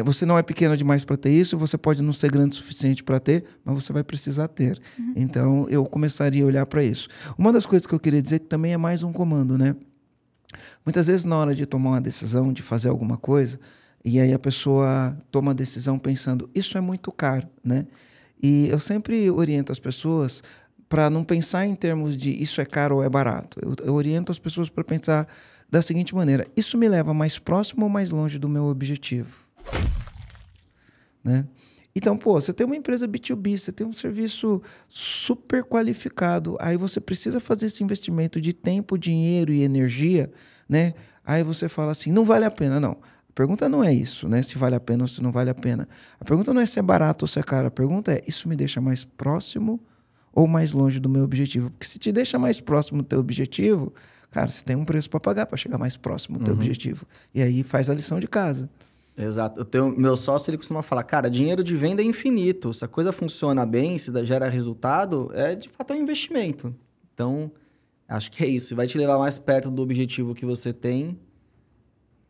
você não é pequeno demais para ter isso, você pode não ser grande o suficiente para ter, mas você vai precisar ter. Então, eu começaria a olhar para isso. Uma das coisas que eu queria dizer que também é mais um comando, né? Muitas vezes, na hora de tomar uma decisão, de fazer alguma coisa, e aí a pessoa toma a decisão pensando, isso é muito caro, né? E eu sempre oriento as pessoas para não pensar em termos de isso é caro ou é barato. Eu oriento as pessoas para pensar da seguinte maneira, isso me leva mais próximo ou mais longe do meu objetivo? Né? Então, pô, você tem uma empresa B2B, você tem um serviço super qualificado, aí você precisa fazer esse investimento de tempo, dinheiro e energia, né? Aí você fala assim, não vale a pena, não. A pergunta não é isso, né? Se vale a pena ou se não vale a pena. A pergunta não é se é barato ou se é caro, a pergunta é, isso me deixa mais próximo ou mais longe do meu objetivo? Porque se te deixa mais próximo do teu objetivo, cara, você tem um preço para pagar para chegar mais próximo do teu objetivo. E aí faz a lição de casa. Exato. Meu sócio, ele costuma falar, cara, dinheiro de venda é infinito. Se a coisa funciona bem, se gera resultado, de fato um investimento. Então, acho que é isso. Se vai te levar mais perto do objetivo que você tem,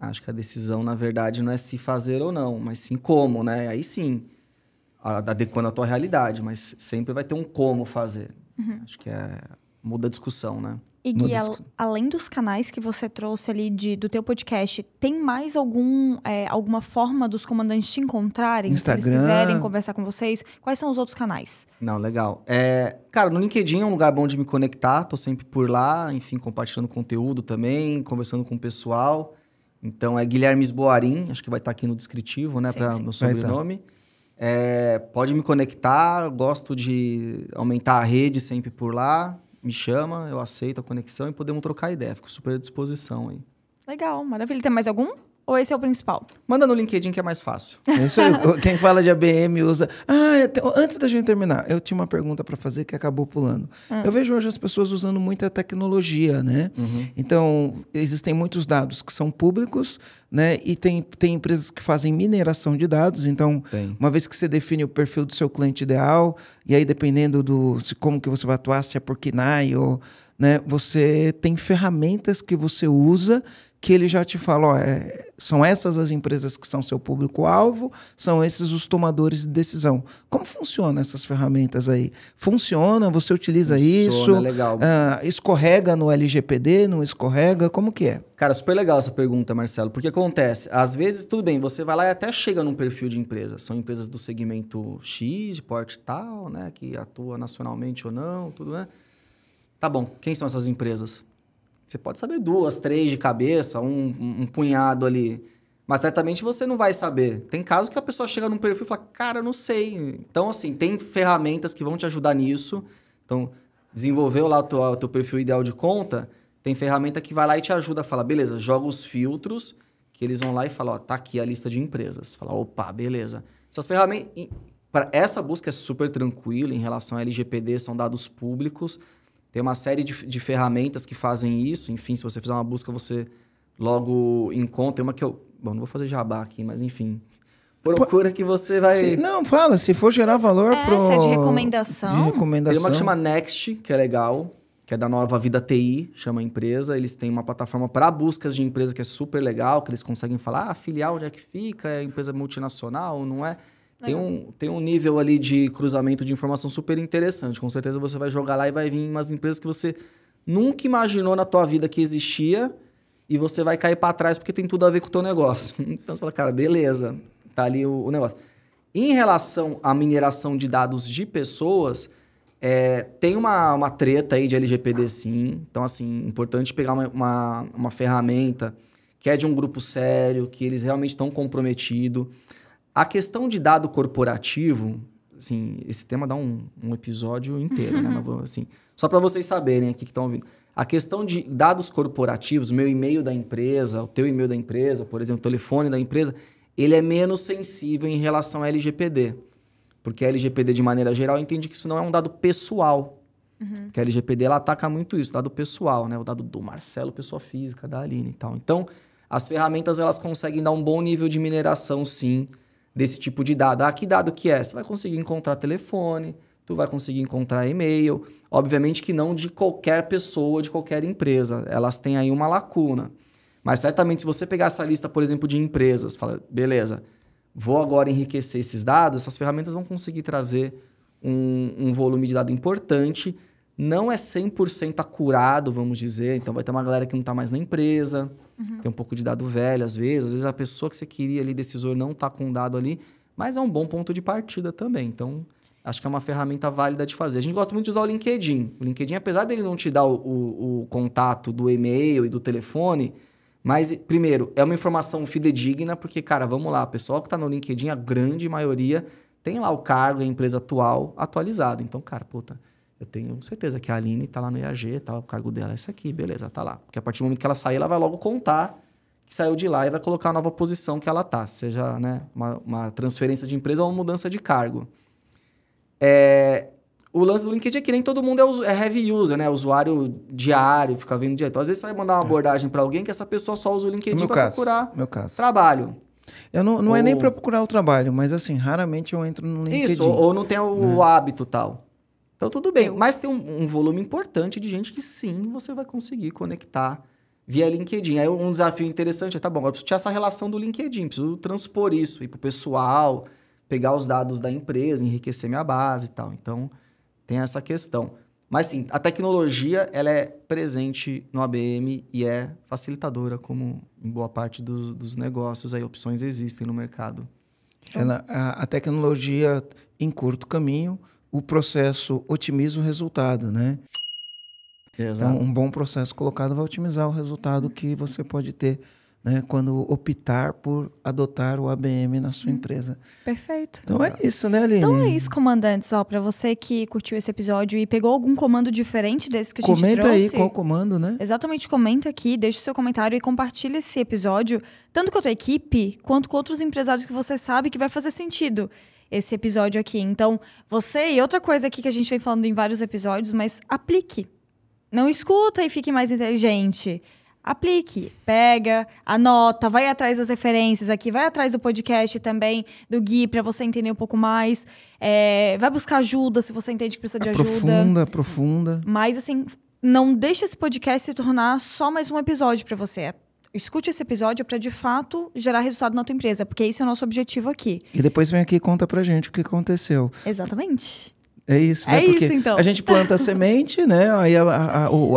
acho que a decisão, na verdade, não é se fazer ou não, mas sim como, né? Aí sim, adequando a tua realidade, mas sempre vai ter um como fazer. Acho que muda a discussão, né? E Gui, além dos canais que você trouxe ali do teu podcast, tem mais alguma forma dos comandantes te encontrarem? Instagram. Se eles quiserem conversar com vocês, quais são os outros canais? Não, legal. Cara, no LinkedIn é um lugar bom de me conectar, tô sempre por lá, enfim, compartilhando conteúdo também, conversando com o pessoal. Então, é Guilherme Esboarim, acho que vai estar aqui no descritivo, né, para meu sobrenome. Pode me conectar, gosto de aumentar a rede sempre por lá. Me chama, eu aceito a conexão e podemos trocar ideia. Fico super à disposição aí. Legal, maravilha. Tem mais algum? Ou esse é o principal? Manda no LinkedIn que é mais fácil. É isso aí. Quem fala de ABM usa... antes da gente terminar, eu tinha uma pergunta para fazer que acabou pulando. Eu vejo hoje as pessoas usando muita tecnologia, né? Então, existem muitos dados que são públicos, né? E tem empresas que fazem mineração de dados. Então, uma vez que você define o perfil do seu cliente ideal, e aí dependendo como que você vai atuar, se é por KNAI ou... Né, você tem ferramentas que você usa que ele já te fala, são essas as empresas que são seu público-alvo, são esses os tomadores de decisão. Como funcionam essas ferramentas aí? Funciona? Você utiliza isso? Legal. Escorrega no LGPD? Não escorrega? Como que é? Cara, super legal essa pergunta, Marcelo, porque acontece, às vezes, tudo bem, você vai lá e até chega num perfil de empresa. São empresas do segmento X, de porte tal, né, que atua nacionalmente ou não, tudo, né? Tá bom, quem são essas empresas? Você pode saber 2, 3 de cabeça, um punhado ali. Mas certamente você não vai saber. Tem casos que a pessoa chega num perfil e fala, cara, não sei. Então, assim, tem ferramentas que vão te ajudar nisso. Então, desenvolveu lá o teu perfil ideal de conta, tem ferramenta que vai lá e te ajuda a falar, beleza, joga os filtros, que eles vão lá e falam, tá aqui a lista de empresas. Fala, opa, beleza. Essas ferramentas... Essa busca é super tranquila em relação ao LGPD, são dados públicos. Tem uma série de ferramentas que fazem isso. Enfim, se você fizer uma busca, você logo encontra. Tem uma que não vou fazer jabá aqui, mas enfim. Procura que você vai... Não, fala. Se for gerar valor pro... Se é de recomendação. Tem uma que chama Next, que é legal. Que é da Nova Vida TI, chama a empresa. Eles têm uma plataforma para buscas de empresa que é super legal. Que eles conseguem falar, filial, onde é que fica? É empresa multinacional, não é? Tem um nível ali de cruzamento de informação super interessante. Com certeza você vai jogar lá e vai vir umas empresas que você nunca imaginou na tua vida que existia e você vai cair para trás porque tem tudo a ver com o teu negócio. Então você fala, cara, beleza, tá ali o negócio. Em relação à mineração de dados de pessoas, tem uma treta aí de LGPD sim. Então, assim, importante pegar uma ferramenta que é de um grupo sério, que eles realmente estão comprometidos. A questão de dado corporativo, assim, esse tema dá um episódio inteiro, né? Mas, assim, só para vocês saberem aqui que estão ouvindo. A questão de dados corporativos, o meu e-mail da empresa, o teu e-mail da empresa, por exemplo, o telefone da empresa, ele é menos sensível em relação à LGPD. Porque a LGPD, de maneira geral, entende que isso não é um dado pessoal. Porque a LGPD, ela ataca muito isso, dado pessoal, né? O dado do Marcelo, pessoa física, da Aline e tal. Então, as ferramentas, elas conseguem dar um bom nível de mineração, sim, desse tipo de dado. Ah, que dado que é? Você vai conseguir encontrar telefone, tu vai conseguir encontrar e-mail. Obviamente que não de qualquer pessoa, de qualquer empresa. Elas têm aí uma lacuna. Mas certamente, se você pegar essa lista, por exemplo, de empresas, fala, beleza, vou agora enriquecer esses dados, essas ferramentas vão conseguir trazer um volume de dado importante. Não é 100% acurado, vamos dizer. Então, vai ter uma galera que não está mais na empresa, tem um pouco de dado velho, às vezes a pessoa que você queria ali, decisor, não está com dado ali, mas é um bom ponto de partida também. Então, acho que é uma ferramenta válida de fazer. A gente gosta muito de usar o LinkedIn. O LinkedIn, apesar dele não te dar o contato do e-mail e do telefone, mas, primeiro, é uma informação fidedigna, porque, cara, vamos lá, o pessoal que está no LinkedIn, a grande maioria, tem lá o cargo e a empresa atual atualizado. Então, cara, puta, eu tenho certeza que a Aline está lá no IAG, tá, o cargo dela é esse aqui, beleza, tá lá. Porque a partir do momento que ela sair, ela vai logo contar que saiu de lá e vai colocar a nova posição que ela tá, seja, né, uma transferência de empresa ou uma mudança de cargo. O lance do LinkedIn é que nem todo mundo é heavy user, né? Usuário diário, fica vendo direto. Às vezes você vai mandar uma abordagem para alguém que essa pessoa só usa o LinkedIn para procurar trabalho. Eu não é nem para procurar o trabalho, mas assim, raramente eu entro no LinkedIn. Isso, ou não tem o hábito tal. Então tudo bem. Mas tem um volume importante de gente que sim, você vai conseguir conectar via LinkedIn. Aí um desafio interessante é, tá bom, agora eu preciso tirar essa relação do LinkedIn, preciso transpor isso, ir pro pessoal, pegar os dados da empresa, enriquecer minha base e tal. Então, tem essa questão. Mas sim, a tecnologia ela é presente no ABM e é facilitadora, como em boa parte dos negócios. Aí opções existem no mercado. A tecnologia encurta o caminho, o processo otimiza o resultado, né? Exato. Então, um bom processo colocado vai otimizar o resultado que você pode ter, né, quando optar por adotar o ABM na sua empresa. Perfeito. Então é isso, né, Aline? Então é isso, comandantes. Ó, para você que curtiu esse episódio e pegou algum comando diferente desse que a gente comenta trouxe... aí qual comando, né? Exatamente, comenta aqui, deixa o seu comentário e compartilha esse episódio, tanto com a tua equipe, quanto com outros empresários que você sabe que vai fazer sentido esse episódio aqui. Então, você... E outra coisa aqui que a gente vem falando em vários episódios, mas aplique. Não escuta e fique mais inteligente. Aplique, pega, anota, vai atrás das referências aqui, vai atrás do podcast também, do Gui, para você entender um pouco mais. Vai buscar ajuda se você entende que precisa de ajuda. Aprofunda. Mas, assim, não deixe esse podcast se tornar só mais um episódio para você. Escute esse episódio para, de fato, gerar resultado na tua empresa, porque esse é o nosso objetivo aqui. E depois vem aqui e conta pra gente o que aconteceu. Exatamente. É isso, né? Porque isso, então. A gente planta a semente, né? Aí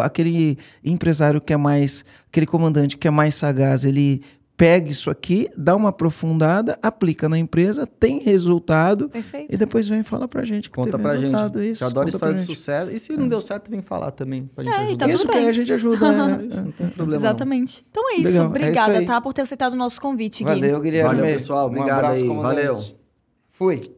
aquele empresário que é mais... Aquele comandante que é mais sagaz, ele pega isso aqui, dá uma aprofundada, aplica na empresa, tem resultado. Perfeito. E depois vem falar pra gente que conta teve pra resultado. Gente. Isso, eu adoro história de sucesso. E se não deu certo, vem falar também. Pra gente ajudar. Tá isso que aí a gente ajuda, né? Isso, não tem problema. Exatamente. Não. Então é isso. Legal, Obrigada, é isso tá? Por ter aceitado o nosso convite, Gui. Valeu, Guilherme. Valeu, pessoal. Obrigado abraço, aí. comandante. Valeu. Fui.